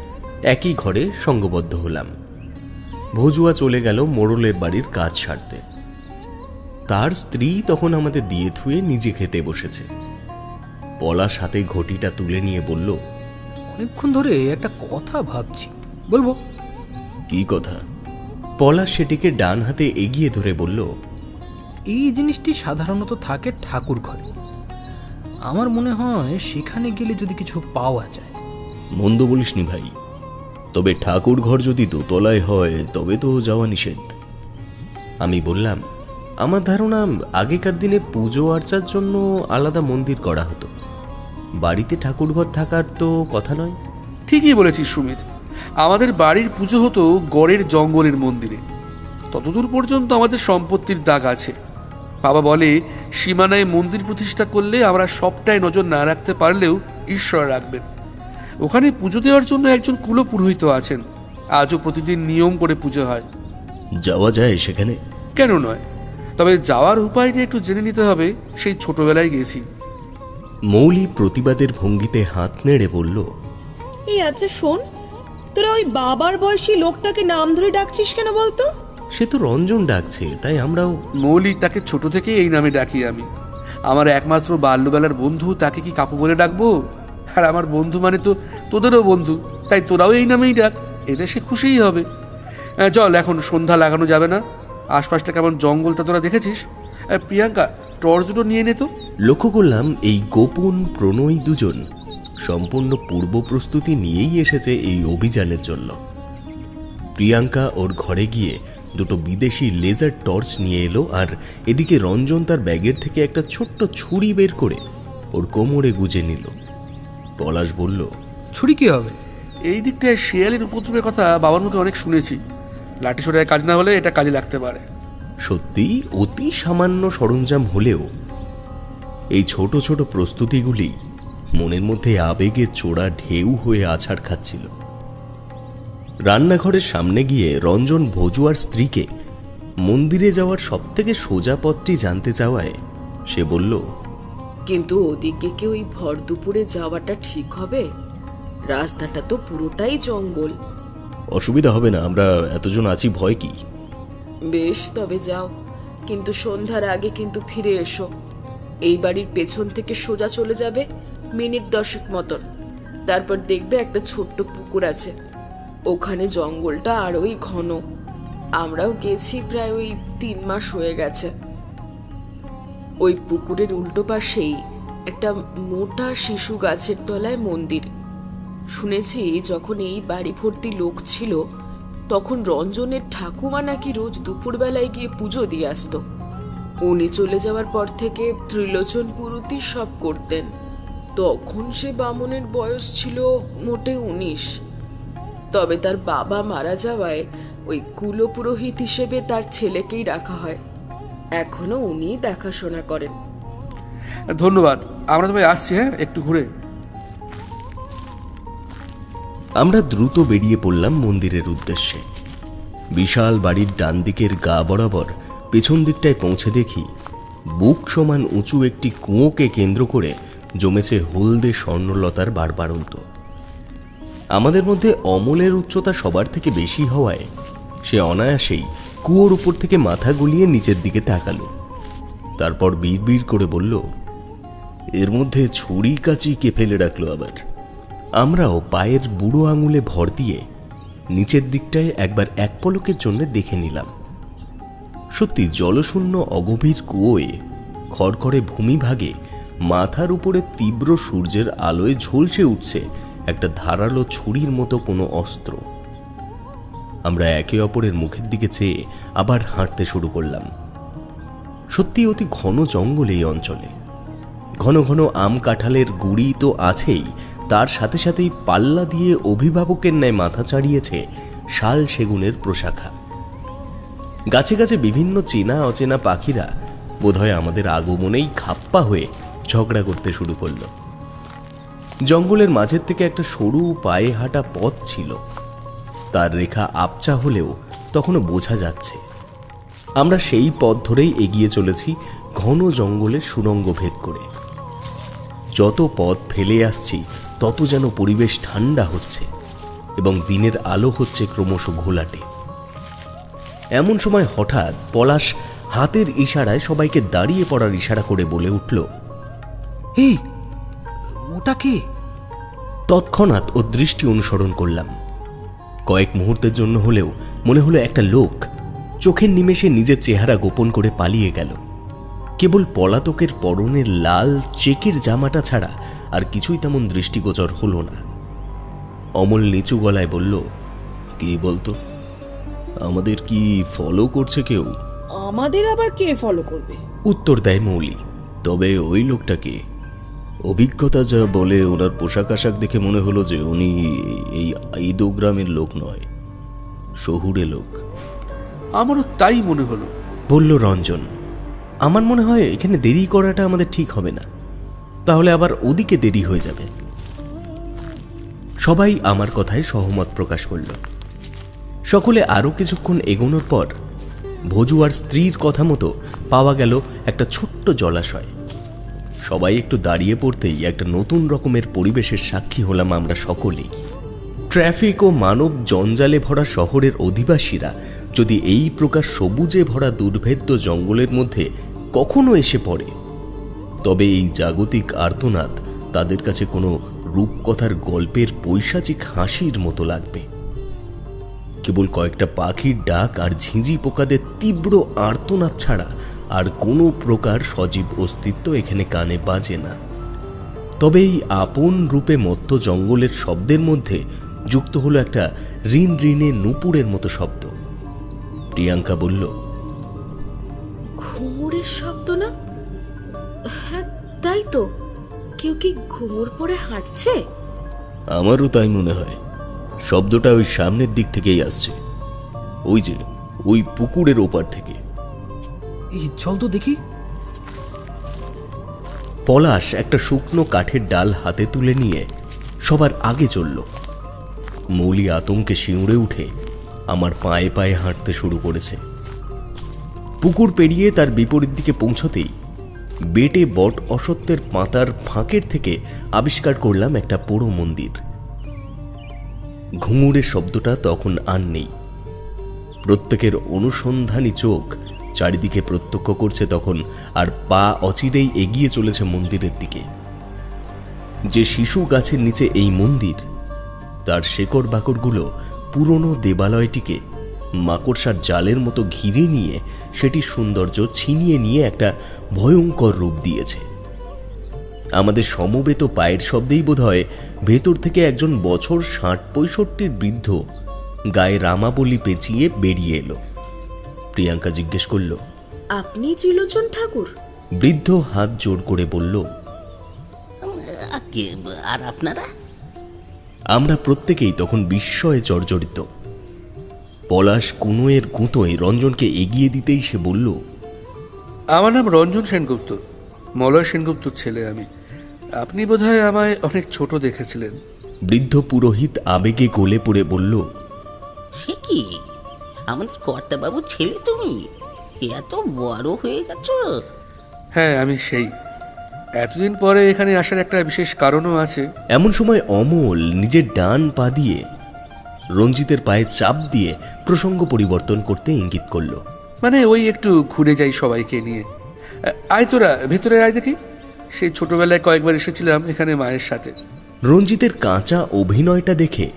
একই ঘরে সঙ্গবদ্ধ হলাম। ভজুয়া চলে গেল মোড়লের বাড়ির কাজ সারতে। তার স্ত্রী তখন আমাদের দিয়ে থুয়ে নিজে খেতে বসেছে। পলাশ হাতে ঘটিটা তুলে নিয়ে বলল, অনেকক্ষণ ধরে একটা কথা ভাবছি, বলবো? কি কথা? পলাশ সেটিকে ডান হাতে এগিয়ে ধরে বলল, এই জিনিসটি সাধারণত থাকে ঠাকুর ঘরে। আমার মনে হয় সেখানে গেলে যদি কিছু পাওয়া যায়। মন্দ বলিসনি ভাই, তবে ঠাকুর ঘর যদি দোতলায় হয় তবে তো যাওয়া নিষেধ। আমি বললাম, আমার ধারণা আগেকার দিনে পুজো আর্চার জন্য আলাদা মন্দির করা হতো, বাড়িতে ঠাকুর ঘর থাকার তো কথা নয়। ঠিকই বলেছিস সুমিত, আমাদের বাড়ির পুজো হতো গড়ের জঙ্গলের মন্দিরে। ততদূর পর্যন্ত আমাদের সম্পত্তির দাগ আছে। বাবা বলে, সীমানায় মন্দির প্রতিষ্ঠা করলে আমরা সবটাই নজর না রাখতে পারলেও ঈশ্বর রাখবেন। ওখানে পুজো দেওয়ার জন্য একজন কুলপুরোহিত আছেন, আজও প্রতিদিন নিয়ম করে পুজো হয়। যাওয়া যায় সেখানে? কেন নয়, তবে যাওয়ার উপায়টা একটু জেনে নিতে হবে। সেই ছোটবেলায় গেছি। মৌলি প্রতিবাদের ভঙ্গিতে হাত নেড়ে বলল, এই আচ্ছা শোন, তোরা ওই বাবার বয়সী লোকটাকে নাম ধরে ডাকছিস কেন বলতো? সে তো রঞ্জন ডাকছে, তাই আমরাও। মৌলি, তাকে ছোট থেকে এই নামে ডাকি আমি। আমার একমাত্র বাল্যবেলার বন্ধু, তাকে কি কাকু বলে ডাকবো? আর আমার বন্ধু মানে তো তোদেরও বন্ধু, তাই তোরাও এই নামেই ডাক, এতে সে খুশিই হবে। চল, এখন সন্ধ্যা লাগানো যাবে না। আশপাশটা কেমন জঙ্গলটা তোরা দেখেছিস? প্রিয়াঙ্কা, টর্চ দুটো নিয়ে নে তো। লক্ষ্য করলাম এই গোপন প্রণয়ী দুজন সম্পূর্ণ পূর্ব প্রস্তুতি নিয়েই এসেছে এই অভিযানের জন্য। প্রিয়াঙ্কা ওর ঘরে গিয়ে দুটো বিদেশি লেজার টর্চ নিয়ে এলো, আর এদিকে রঞ্জন তার ব্যাগের থেকে একটা ছোট্ট ছুরি বের করে ওর কোমরে গুজে নিল। পলাশ বলল, ছুরি কি হবে? এই দিকটায় শিয়ালের উপদ্রবের কথা বাবার মুখে অনেক শুনেছি। লাঠি সোটায় কাজ না হলে এটা কাজে লাগতে পারে। সত্যিই অতি সামান্য সরঞ্জাম হলেও এই ছোট ছোট প্রস্তুতিগুলি মনের মধ্যে আবেগের চোরা ঢেউ হয়ে আছাড় খাচ্ছিল। রান্নাঘরের সামনে গিয়ে রঞ্জন ভজুয়ার স্ত্রীকে মন্দিরে যাওয়ার সবথেকে সোজা পথটি জানতে চাওয়ায় সে বলল, কিন্তু ওদিকে কি ওই ভর দুপুরে যাওয়াটা ঠিক হবে? রাস্তাটা তো পুরোটাই জঙ্গল। অসুবিধা হবে না, আমরা এতজন আছি, ভয় কি? বেশ, তবে যাও, কিন্তু সন্ধ্যার আগে কিন্তু ফিরে এসো। এই বাড়ির পেছন থেকে সোজা চলে যাবে মিনিট 10 মতন, তারপর দেখবে একটা ছোট্ট পুকুর আছে। ওখানে জঙ্গলটা আরোই ঘন। আমরাও গেছি প্রায় ওই 3 মাস হয়ে গেছে। ওই পুকুরের উল্টো পাশেই একটা মোটা শিশু গাছের তলায় মন্দির। শুনেছি যখন এই বাড়ি ভর্তি লোক ছিল তখন রঞ্জনের ঠাকুমা নাকি রোজ দুপুরবেলায় গিয়ে পুজো দিয়ে আসতো। উনি চলে যাওয়ার পর থেকে ত্রিলোচন পুরুতি সব করতেন। তখন সে বামনের বয়স ছিল মোটে 19। তবে তার বাবা মারা যাওয়ায় ওই কুলপুরোহিত হিসেবে তার ছেলেকেই রাখা হয়। এখনো উনি দেখাশোনা করেন। ধন্যবাদ, আমরা তবে আসছি। হ্যাঁ, একটু ঘুরে। আমরা দ্রুত বেরিয়ে পড়লাম মন্দিরের উদ্দেশ্যে। বিশাল বাড়ির ডান দিকের গা বরাবর পেছন দিকটায় পৌঁছে দেখি বুক সমান উঁচু একটি কুয়োকে কেন্দ্র করে জমেছে হলদে স্বর্ণলতার বাড়বাড়ন্ত। আমাদের মধ্যে অমলের উচ্চতা সবার থেকে বেশি হওয়ায় সে অনায়াসেই কুয়োর উপর থেকে মাথা গুলিয়ে নিচের দিকে তাকালো। তারপর বিড়বিড় করে বলল, এর মধ্যে ছুরি কাঁচি কে ফেলে রাখলো আবার। আমরাও পায়ের বুড়ো আঙুলে ভর দিয়ে নিচের দিকটায় একবার এক পলকের জন্য দেখে নিলাম। সত্যি জলশূন্য অগভীর কুয়োয় খড়খড়ে ভূমিভাগে মাথার উপরে তীব্র সূর্যের আলোয় ঝলসে উঠছে একটা ধারালো ছুরির মতো কোনো অস্ত্র। আমরা একে অপরের মুখের দিকে চেয়ে আবার হাঁটতে শুরু করলাম। সত্যি অতি ঘন জঙ্গল এই অঞ্চলে। ঘন ঘন আম কাঁঠালের গুড়ি তো আছেই, তার সাথে সাথেই পাল্লা দিয়ে অভিভাবকের ন্যায় মাথা চাড়িয়েছে শাল সেগুনের প্রশাখা। গাছে গাছে বিভিন্ন চেনা অচেনা পাখিরা বোধহয় আমাদের আগমনেই খাপ্পা হয়ে ঝগড়া করতে শুরু করল। জঙ্গলের মাঝের থেকে একটা সরু পায়ে হাঁটা পথ ছিল, তার রেখা আবছা হলেও তখনও বোঝা যাচ্ছে। আমরা সেই পথ ধরেই এগিয়ে চলেছি ঘন জঙ্গলের সুড়ঙ্গ ভেদ করে। যত পথ ফেলে আসছি তত যেন পরিবেশ ঠান্ডা হচ্ছে এবং দিনের আলো হচ্ছে ক্রমশ ঘোলাটে। এমন সময় হঠাৎ পলাশ হাতের ইশারায় সবাইকে দাঁড়িয়ে পড়ার ইশারা করে বলে উঠল, এই ওটা কে? তৎক্ষণাৎ ও দৃষ্টি অনুসরণ করলাম। কয়েক মুহূর্তের জন্য হলেও মনে হলো একটা লোক চোখের নিমেষে নিজের চেহারা গোপন করে পালিয়ে গেল। কেবল পলাতকের পরনের লাল চেকের জামাটা ছাড়া আর কিছুই তেমন দৃষ্টিগোচর হলো না। অমল নিচু গলায় বলল, কে বলতো? আমাদের কি ফলো করছে কেউ? আমাদের আবার কে ফলো করবে? উত্তর দেয় মৌলি। তবে ওই লোকটাকে অভিজ্ঞতা যা বলে ওনার পোশাক আশাক দেখে মনে হলো যে উনি এই আইদো গ্রামের লোক নয়, শহুরে লোক। আমারও তাই মনে হলো, বলল রঞ্জন। আমার মনে হয় এখানে দেরি করাটা আমাদের ঠিক হবে না, তাহলে আবার ওদিকে দেরি হয়ে যাবে। সবাই আমার কথায় সহমত প্রকাশ করল। সকলে আরো কিছুক্ষণ এগোনোর পর ভজুয়ার স্ত্রীর কথা মতো পাওয়া গেল একটা ছোট্ট জলাশয়। সবাই একটু দাঁড়িয়ে পড়তেই একটা নতুন রকমের পরিবেশের সাক্ষী হলাম আমরা সকলেই। ট্রাফিক ও মানব জঞ্জালে ভরা শহরের অধিবাসীরা যদি এই প্রকার সবুজে ভরা দুর্ভেদ্য জঙ্গলের মধ্যে কখনো এসে পড়ে, তবে এই জাগতিক আর্তনাদ তাদের কাছে কোনো রূপকথার গল্পের পৈশাচিক হাসির মতো লাগবে। কেবল কয়েকটা পাখির ডাক আর ঝিঁঝি পোকাদের তীব্র আর্তনাদ ছাড়া আর কোনো প্রকার সজীব অস্তিত্ব এখানে কানে বাজে না। তবে এই আপন রূপে মত্ত জঙ্গলের শব্দের মধ্যে যুক্ত হলো একটা রিন রিনে নুপুরের মতো শব্দ। প্রিয়াঙ্কা বলল, ঘুঙুরের শব্দ না? হ্যাঁ তাই তো, কেউ কি ঘুঙুর পরে হাঁটছে? আমারও তাই মনে হয়। শব্দটা ওই সামনের দিক থেকেই আসছে, ওই যে ওই পুকুরের ওপার থেকে। এই চল তো দেখি। পলাশ একটা শুকনো কাঠের ডাল হাতে তুলে নিয়ে সবার আগে চলল। মৌলি আতঙ্কে শিউরে উঠে আমার পায়ে পায়ে হাঁটতে শুরু করেছে। পুকুর পেরিয়ে তার বিপরীত দিকে পৌঁছতেই বেটে বট অসত্যের পাতার ফাঁকের থেকে আবিষ্কার করলাম একটা পোড়ো মন্দির। ঘুঙুরের শব্দটা তখন আর নেই। প্রত্যেকের অনুসন্ধানী চোখ চারিদিকে প্রত্যক্ষ করছে তখন, আর পা অচিরেই এগিয়ে চলেছে মন্দিরের দিকে। যে শিশু গাছের নিচে এই মন্দির, তার শেকড় বাকড়গুলো পুরনো দেবালয়টিকে মাকড়সার জালের মতো ঘিরে নিয়ে সেটির সৌন্দর্য ছিনিয়ে নিয়ে একটা ভয়ঙ্কর রূপ দিয়েছে। আমাদের সমবেত পায়ের শব্দেই বোধহয় ভেতর থেকে একজন বছর ৬০-৬৫ বৃদ্ধ গায়ে রামাবলি পেঁচিয়ে বেরিয়ে এলো। প্রিয়াঙ্কা জিজ্ঞেস করল, আপনি ত্রিলোচন ঠাকুর? বৃদ্ধ হাত জোড় করে বলল, আর আপনারা? আমরা প্রত্যেকেই তখন বিস্ময়ে জর্জরিত। পলাশ কুনোয়ের গুঁতোয় রঞ্জনকে এগিয়ে দিতেই সে বলল, আমার নাম রঞ্জন সেনগুপ্ত, মলয় সেনগুপ্তর ছেলে আমি। আপনি বোধহয় আমায় অনেক ছোট দেখেছিলেন। বৃদ্ধ পুরোহিত আবেগে গলে পড়ে বলল, সে কি, আমাদের কর্তাবাবু ছেলে তুমি? এত বড় হয়ে গেছ? হ্যাঁ, আমি সেই। এতদিন পরে এখানে আসার একটা বিশেষ কারণও আছে। এমন সময় অমল নিজের ডান পা দিয়ে রঞ্জিতের পায়ে চাপ দিয়ে প্রসঙ্গ পরিবর্তন করতে ইঙ্গিত করল। মানে ওই একটু ঘুরে যাই সবাইকে নিয়ে। আয় তোরা ভেতরে আয় দেখি। সেই ছোটবেলায় কয়েকবার এসেছিলাম এখানে মায়ের সাথে। রঞ্জিতের কাঁচা অভিনয়টা দেখে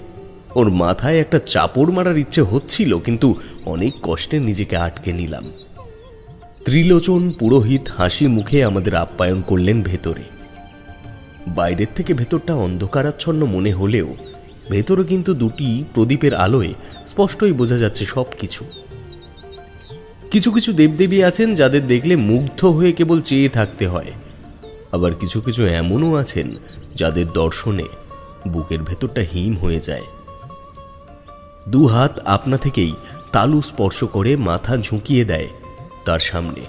ওর মাথায় একটা চাপড় মারার ইচ্ছে হচ্ছিল, কিন্তু অনেক কষ্টে নিজেকে আটকে নিলাম। ত্রিলোচন পুরোহিত হাসি মুখে আমাদের আপ্যায়ন করলেন ভেতরে। বাইরের থেকে ভেতরটা অন্ধকারাচ্ছন্ন মনে হলেও ভেতরে কিন্তু দুটি প্রদীপের আলোয় স্পষ্টই বোঝা যাচ্ছে সবকিছু। কিছু কিছু দেবদেবী আছেন যাদের দেখলে মুগ্ধ হয়ে কেবল চেয়ে থাকতে হয়, আবার কিছু কিছু এমনও আছেন যাদের দর্শনে বুকের ভেতরটা হিম হয়ে যায়। দু হাত আপনা থেকেই তালু স্পর্শ করে মাথা ঝুঁকিয়ে দেয় তার সামনে।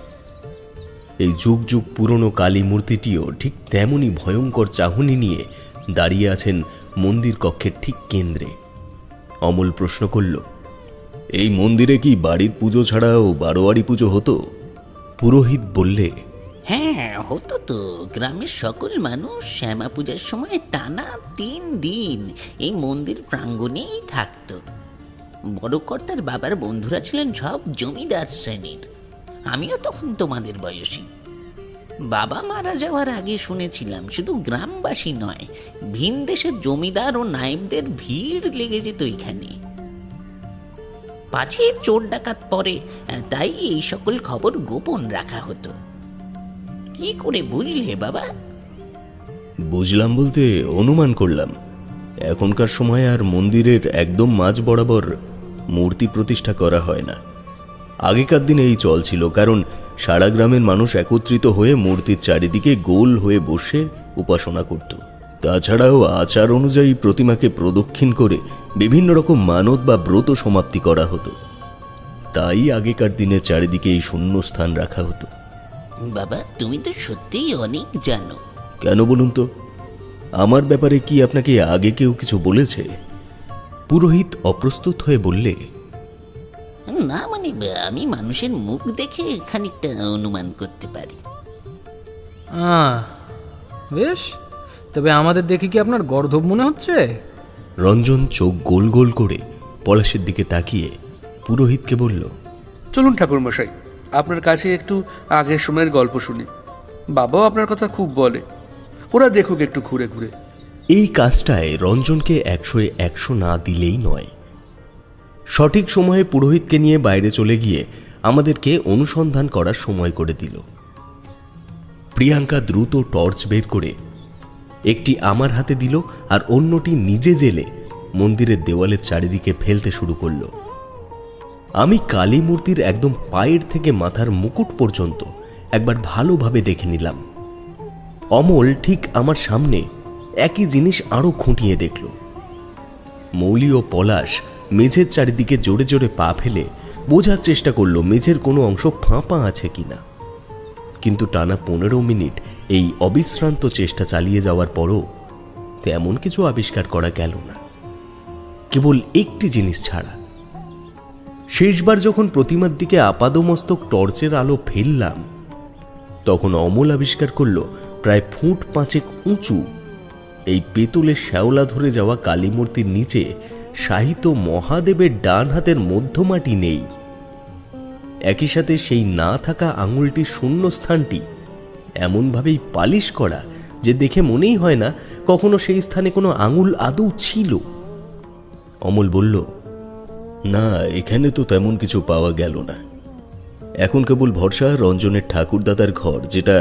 এই যুগ যুগ পুরনো কালী মূর্তিটিও ঠিক তেমনই ভয়ঙ্কর চাহনি নিয়ে দাঁড়িয়ে আছেন মন্দির কক্ষের ঠিক কেন্দ্রে। অমল প্রশ্ন করল, এই মন্দিরে কি বাড়ির পুজো ছাড়াও বারোয়ারি পুজো হতো? পুরোহিত বললে, হ্যাঁ হতো তো। গ্রামের সকল মানুষ শ্যামা পূজার সময় টানা 3 দিন এই মন্দির প্রাঙ্গণেই থাকতো। বড় কর্তার বাবার বন্ধুরা ছিলেন সব জমিদার শ্রেণীর। আমিও তখন তোমাদের বয়সী। বাবা মারা যাওয়ার আগে শুনেছিলাম শুধু গ্রামবাসী নয়, ভিন দেশের জমিদার ও নায়েবদের ভিড় লেগে যেত এখানে। পাছে চোর ডাকাত পরে, তাই এই সকল খবর গোপন রাখা হতো। কি করে বুঝলে বাবা? বুঝলাম বলতে অনুমান করলাম। এখনকার সময় আর মন্দিরের একদম মাঝ বরাবর মূর্তি প্রতিষ্ঠা করা হয় না। আগেকার দিনে এই চল ছিল, কারণ সারা গ্রামের মানুষ একত্রিত হয়ে মূর্তির চারিদিকে গোল হয়ে বসে উপাসনা করত। তাছাড়াও আচার অনুযায়ী প্রতিমাকে প্রদক্ষিণ করে বিভিন্ন রকম মানত বা ব্রত সমাপ্তি করা হতো। তাই আগেকার দিনে চারিদিকে এই শূন্য স্থান রাখা হতো। বাবা, তুমি তো সত্যিই অনেক জানো। কেন বলুন তো, আমার ব্যাপারে কি আপনাকে আগে কেউ কিছু বলেছে? পুরোহিত অপ্রস্তুত হয়ে বললে, না মানে আমি মানুষের মুখ দেখে খানিকটা অনুমান করতে পারি। বেশ, তবে আমাদের দেখে কি আপনার গর্ধব মনে হচ্ছে? রঞ্জন চোখ গোল গোল করে পলাশের দিকে তাকিয়ে পুরোহিতকে বলল, চলুন ঠাকুরমশাই, আপনার কাছে একটু আগের সময়ের গল্প শুনি। বাবাও আপনার কথা খুব বলে। ওরা দেখুক একটু ঘুরে ঘুরে। এই কাজটায় রঞ্জনকে 100-100 না দিলেই নয়। সঠিক সময়ে পুরোহিতকে নিয়ে বাইরে চলে গিয়ে আমাদেরকে অনুসন্ধান করার সময় করে দিল। প্রিয়াঙ্কা দ্রুত টর্চ বের করে একটি আমার হাতে দিল আর অন্যটি নিজে জেলে মন্দিরের দেওয়ালের চারিদিকে ফেলতে শুরু করল। আমি কালী মূর্তির একদম পায়ের থেকে মাথার মুকুট পর্যন্ত একবার ভালোভাবে দেখে নিলাম। অমল ঠিক আমার সামনে একই জিনিস আরো খুঁটিয়ে দেখল। মৌলি ও পলাশ মেঝের চারিদিকে জোরে জোরে পা ফেলে বোঝার চেষ্টা করলো মেঝের কোনো অংশ ফাঁপা আছে কিনা, কিন্তু টানা 15 মিনিট এই অবিশ্রান্ত চেষ্টা চালিয়ে যাওয়ার পরও তেমন কিছু আবিষ্কার করা গেল না, কেবল একটি জিনিস ছাড়া। শেষবার যখন প্রতিমার দিকে আপাদমস্তক টর্চের আলো ফেললাম, তখন অমল আবিষ্কার করল প্রায় 5 ফুট উঁচু এই পেতলের শ্যাওলা ধরে যাওয়া কালী মূর্তির নিচে শায়িত মহাদেবের ডান হাতের মধ্যমাটি নেই। একই সাথে সেই না থাকা আঙুলটির শূন্য স্থানটি এমনভাবেই পালিশ করা যে দেখে মনেই হয় না কখনো সেই স্থানে কোনো আঙুল আদৌ ছিল। অমল বলল, না, এখানে তো তেমন কিছু পাওয়া গেল না। এখন কেবল ভরসা রঞ্জনের ঠাকুরদাদার ঘর, যেটা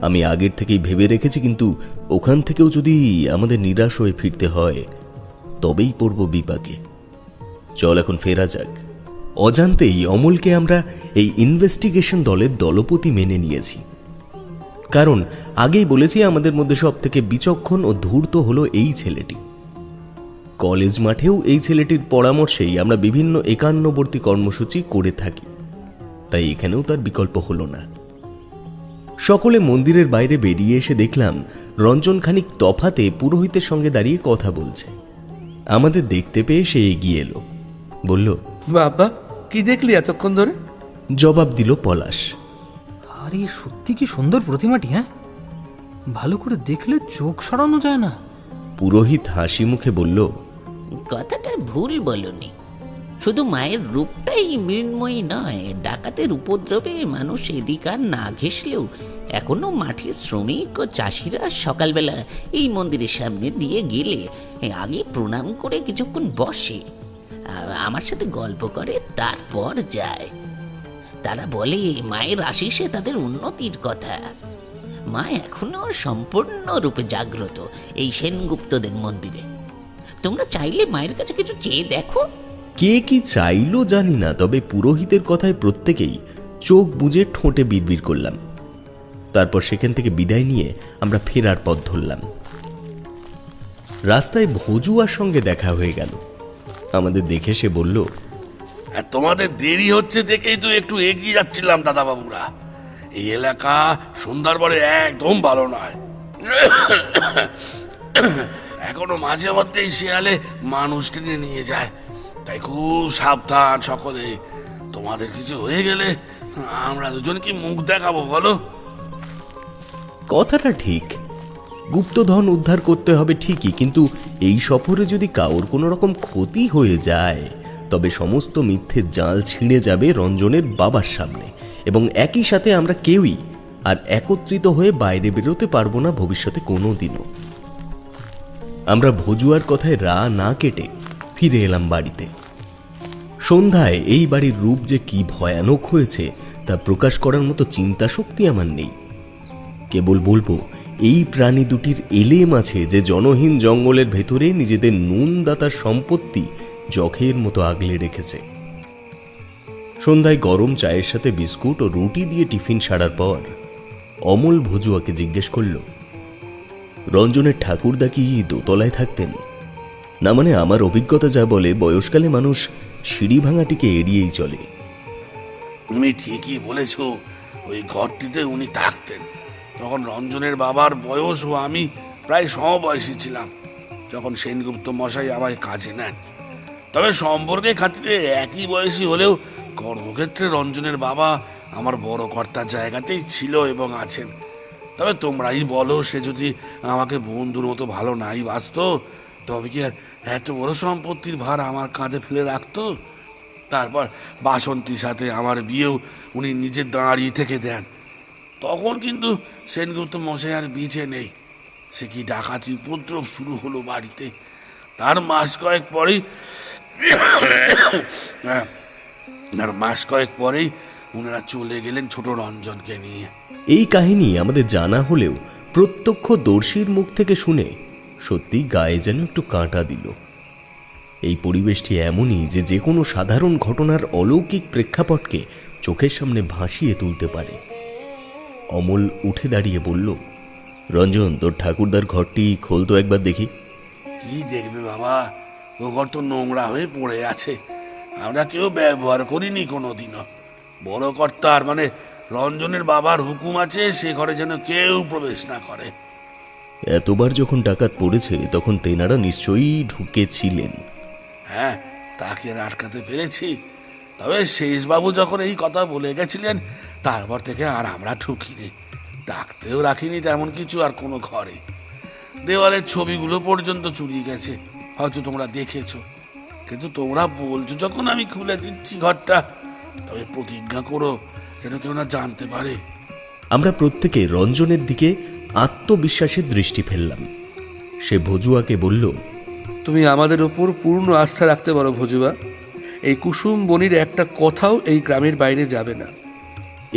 আমি আগের থেকেই ভেবে রেখেছি, কিন্তু ওখান থেকেও যদি আমাদের নিরাশ হয়ে ফিরতে হয় তবেই পড়ব বিপাকে। চল এখন ফেরা যাক। অজান্তেই অমলকে আমরা এই ইনভেস্টিগেশন দলের দলপতি মেনে নিয়েছি, কারণ আগেই বলেছি আমাদের মধ্যে সব থেকে বিচক্ষণ ও ধূর্ত হলো এই ছেলেটি। কলেজ মাঠেও এই ছেলেটির পরামর্শেই আমরা বিভিন্ন একান্নবর্তী কর্মসূচি করে থাকি, তাই এখানেও তার বিকল্প হলো না। সকলে মন্দিরের বাইরে বেরিয়ে এসে দেখলাম রঞ্জন খানিক তফাতে পুরোহিতের সঙ্গে দাঁড়িয়ে কথা বলছে। আমাদের দেখতে পেয়ে সে এগিয়ে এলো, বলল, বাবা, কি দেখলি এতক্ষণ ধরে? জবাব দিল পলাশ, আরে সত্যি কি সুন্দর প্রতিমাটি! হ্যাঁ, ভালো করে দেখলে চোখ সরানো যায় না। পুরোহিত হাসি মুখে বলল, কথাটা ভুল বলনি। শুধু মায়ের রূপটাই মৃন্ময়ী নয়, ডাকাতের উপদ্রবে মানুষ এদিক আর না ঘেঁষলেও এখনো মাঠের শ্রমিক ও চাষিরা সকালবেলা এই মন্দিরের সামনে দিয়ে গেলে আগে প্রণাম করে কিছুক্ষণ বসে, আমার সাথে গল্প করে, তারপর যায়। তারা বলে মায়ের আশিসে তাদের উন্নতির কথা। মা এখনো সম্পূর্ণরূপে জাগ্রত এই সেনগুপ্তদের মন্দিরে। তোমরা চাইলে মায়ের কাছে কিছু চেয়ে দেখো। কে কি চাইলো জানি না, তবে পুরোহিতের কথায় প্রত্যেকেই চোখ বুজে ঠোঁটে বিড়বিড় করলাম। তারপর সেখান থেকে বিদায় নিয়ে আমরা ফেরার পথ ধরলাম। রাস্তায় ভজুয়ার সঙ্গে দেখা হয়ে গেল। আমাদের দেখে সে বলল, তোমাদের দেরি হচ্ছে দেখেই তো একটু এগিয়ে যাচ্ছিলাম দাদা বাবুরা। এই এলাকা সন্ধ্যার পরে একদম ভালো নয়। এখনো মাঝে মধ্যেই শেয়ালে মানুষ টেনে নিয়ে যায়, তাই খুব সাবধান সকলে। তোমাদের কিছু হয়ে গেলে আমরা দুজন কি মুখ দেখাবো বলো? কথাটা ঠিক, গুপ্তধন উদ্ধার করতে হবে ঠিকই, কিন্তু এই সফরে যদি কাউর কোনো রকম ক্ষতি হয়ে যায় তবে সমস্ত মিথ্যে জাল ছিঁড়ে যাবে রঞ্জনের বাবার সামনে, এবং একই সাথে আমরা কেউই আর একত্রিত হয়ে বাইরে বেরোতে পারবো না ভবিষ্যতে কোনো দিনও। আমরা ভজুয়ার কথায় রা না কেটে ফিরে এলাম বাড়িতে। সন্ধ্যায় এই বাড়ির রূপ যে কি ভয়ানক হয়েছে তা প্রকাশ করার মতো চিন্তা শক্তি আমার নেই। কেবল বলবো, এই প্রাণী দুটির এলেম আছে যে জনহীন জঙ্গলের ভেতরে নিজেদের নুনদাতার সম্পত্তি জখের মতো আগলে রেখেছে। সন্ধ্যায় গরম চায়ের সাথে বিস্কুট ও রুটি দিয়ে টিফিন সারার পর অমল ভজুয়াকে জিজ্ঞেস করল, রঞ্জনের ঠাকুরদা কি দোতলায় থাকতেন? না, মানে আমার অভিজ্ঞতা যা বলে বয়সকালে মানুষ সিঁড়ি ভাঙাটিকে এড়িয়েই চলে। তুমি ঠিকই বলেছ, ওই ঘরটিতে উনি থাকতেন। তখন রঞ্জনের বাবার বয়স ও আমি প্রায় সমবয়সী ছিলাম যখন সেনগুপ্ত মশাই আমায় কাজে নেন। তবে সম্পর্কে খাতিরে একই বয়সী হলেও কর্মক্ষেত্রে রঞ্জনের বাবা আমার বড় কর্তার জায়গাতেই ছিল এবং আছেন। তবে তোমরাই বলো, সে যদি আমাকে বন্ধুর মতো ভালো নাই বাসত তবে কি আর এত বড় সম্পত্তির ভার আমার কাঁধে ফেলে রাখতো? তারপর বাসন্তীর সাথে আমার বিয়েও উনি নিজে দাঁড়িয়ে থেকে দেন। তখন কিন্তু সেনগুপ্ত মশাই আর বেঁচে নেই। সে কি ডাকাতি উপদ্রব শুরু হলো বাড়িতে। তার মাস কয়েক পরেই ওনারা চলে গেলেন ছোট রঞ্জনকে নিয়ে। এই কাহিনী আমাদের জানা হলেও প্রত্যক্ষদর্শীর মুখ থেকে শুনে সত্যি গায়ে যেন একটু কাঁটা দিল। এই পরিবেশটি এমনই যে কোনো সাধারণ ঘটনার অলৌকিক প্রেক্ষাপটকে চোখের সামনে ভাসিয়ে তুলতে পারে। অমল উঠে দাঁড়িয়ে বলল, রঞ্জন, তোর ঠাকুরদার ঘরটি খোলতো একবার দেখি। কি দেখবে বাবা, ও ঘর তো নোংরা হয়ে পড়ে আছে, আমরা কেউ ব্যবহার করিনি কোনোদিনও। বড় কর্তার মানে রঞ্জনের বাবার হুকুম আছে সে ঘরে যেন কেউ প্রবেশ না করে। এতবার যখন ডাকাত পড়েছে তখন তেনারা নিশ্চয়ই ঢুকেছিলেন। হ্যাঁ, তাকে আটকাতে পেরেছি, তবে শেষবাবু যখন এই কথা বলে গেছিলেন তারপর থেকে আর আমরা ঢুকিনি, ডাকতেও রাখিনি তেমন কিছু আর কোনো ঘরে। দেওয়ালের ছবিগুলো পর্যন্ত চুরি গেছে, হয়তো তোমরা দেখেছো, কিন্তু তোমরা বলছো যখন আমি খুলে দিচ্ছি ঘরটা, তবে প্রতিজ্ঞা করো যেন কেউ না জানতে পারে। আমরা প্রত্যেকে রঞ্জনের দিকে আত্মবিশ্বাসের দৃষ্টি ফেললাম। সে ভজুয়াকে বলল, তুমি আমাদের ওপর পূর্ণ আস্থা রাখতে পারো ভজুয়া, এই কুসুম বনির একটা কথাও এই গ্রামের বাইরে যাবে না।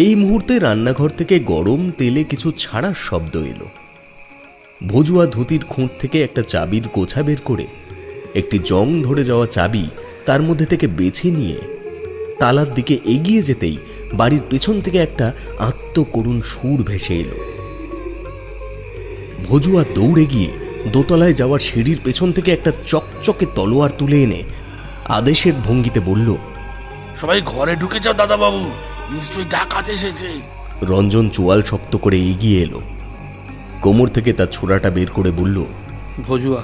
এই মুহূর্তে রান্নাঘর থেকে গরম তেলে কিছু ছাড়ার শব্দ এলো। ভজুয়া ধুতির খুঁট থেকে একটা চাবির গোছা বের করে একটি জং ধরে যাওয়া চাবি তার মধ্যে থেকে বেছে নিয়ে তালার দিকে এগিয়ে যেতেই বাড়ির পেছন থেকে একটা আত্মকরুণ সুর ভেসে এলো। ভজুয়া দৌড়ে গিয়ে দোতলায় যাওয়ার সিঁড়ির পেছন থেকে একটা চকচকে তলোয়ার তুলে এনে আদেশের ভঙ্গিতে বলল, সবাই ঘরে ঢুকে যাও দাদাবাবু, নিশ্চয়ই ডাকাত এসেছে। রঞ্জন চোয়াল শক্ত করে এগিয়ে এলো, কোমর থেকে তার ছোড়াটা বের করে বলল, ভজুয়া,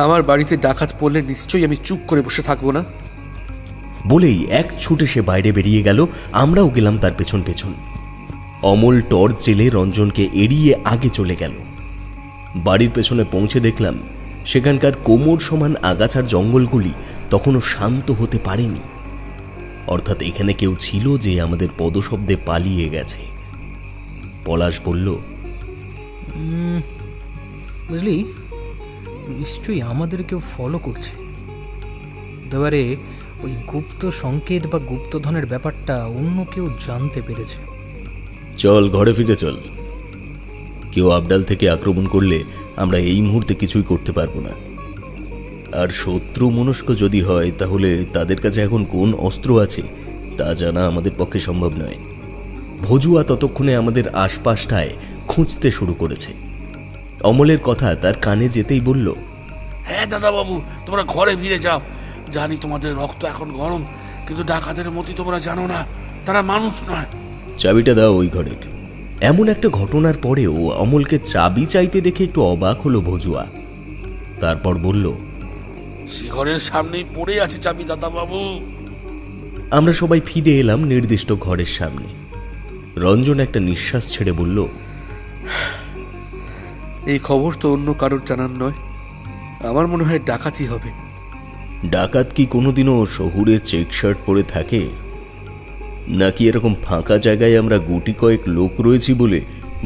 আমার বাড়িতে ডাকাত পড়লে নিশ্চয়ই আমি চুপ করে বসে থাকবো না। বলেই এক ছুটে সে বাইরে বেরিয়ে গেল। আমরাও গেলাম তার পেছন পেছন। অমল টর্চ জেলে রঞ্জনকে এড়িয়ে আগে চলে গেল। বাড়ির পেছনে পৌঁছে দেখলাম সেখানকার কোমর সমান আগাছার জঙ্গলগুলি তখনও শান্ত হতে পারেনি, অর্থাৎ এখানে কেউ ছিল যে আমাদের পদশব্দে পালিয়ে গেছে। পলাশ বলল, বুঝলি, নিশ্চয়ই আমাদের কেউ ফলো করছে। এবারে ওই গুপ্ত সংকেত বা গুপ্তধনের ব্যাপারটা অন্য কেউ জানতে পেরেছে। চল ঘরে ফিরে চল। কেউ আবডাল থেকে আক্রমণ করলে আমরা এই মুহূর্তে কিছুই করতে পারবো না, আর শত্রু মনস্ক যদি হয় তাহলে তাদের কাছে এখন কোন অস্ত্র আছে তা জানা আমাদের পক্ষে সম্ভব নয়। ভজুয়া ততক্ষণে আমাদের আশপাশটায় খুঁজতে শুরু করেছে। অমলের কথা তার কানে যেতেই বলল, হ্যাঁ দাদাবাবু, তোমরা ঘরে ফিরে যাও। জানি তোমাদের রক্ত এখন গরম, কিন্তু ডাকাতের মতি তোমরা জানো না, তারা মানুষ নয়। চাবিটা দাও ওই ঘরের। এমন একটা ঘটনার পরেও অমলকে চাবি চাইতে দেখে একটু অবাক হলো ভজুয়া। তারপর বলল, সে ঘরের সামনেই পড়ে আছে চাবি দাদাবাবু। আমরা সবাই ফিরে এলাম নির্দিষ্ট ঘরের সামনে। রঞ্জন একটা নিঃশ্বাস ছেড়ে বলল, এই খবর তো অন্য কারোর জানার নয়, আমার মনে হয় ডাকাতি হবে। ডাকাত কি কোনোদিনও শহুরে চেক শার্ট পরে থাকে, নাকি এরকম ফাঁকা জায়গায় আমরা গুটি কয়েক লোক রয়েছি বলে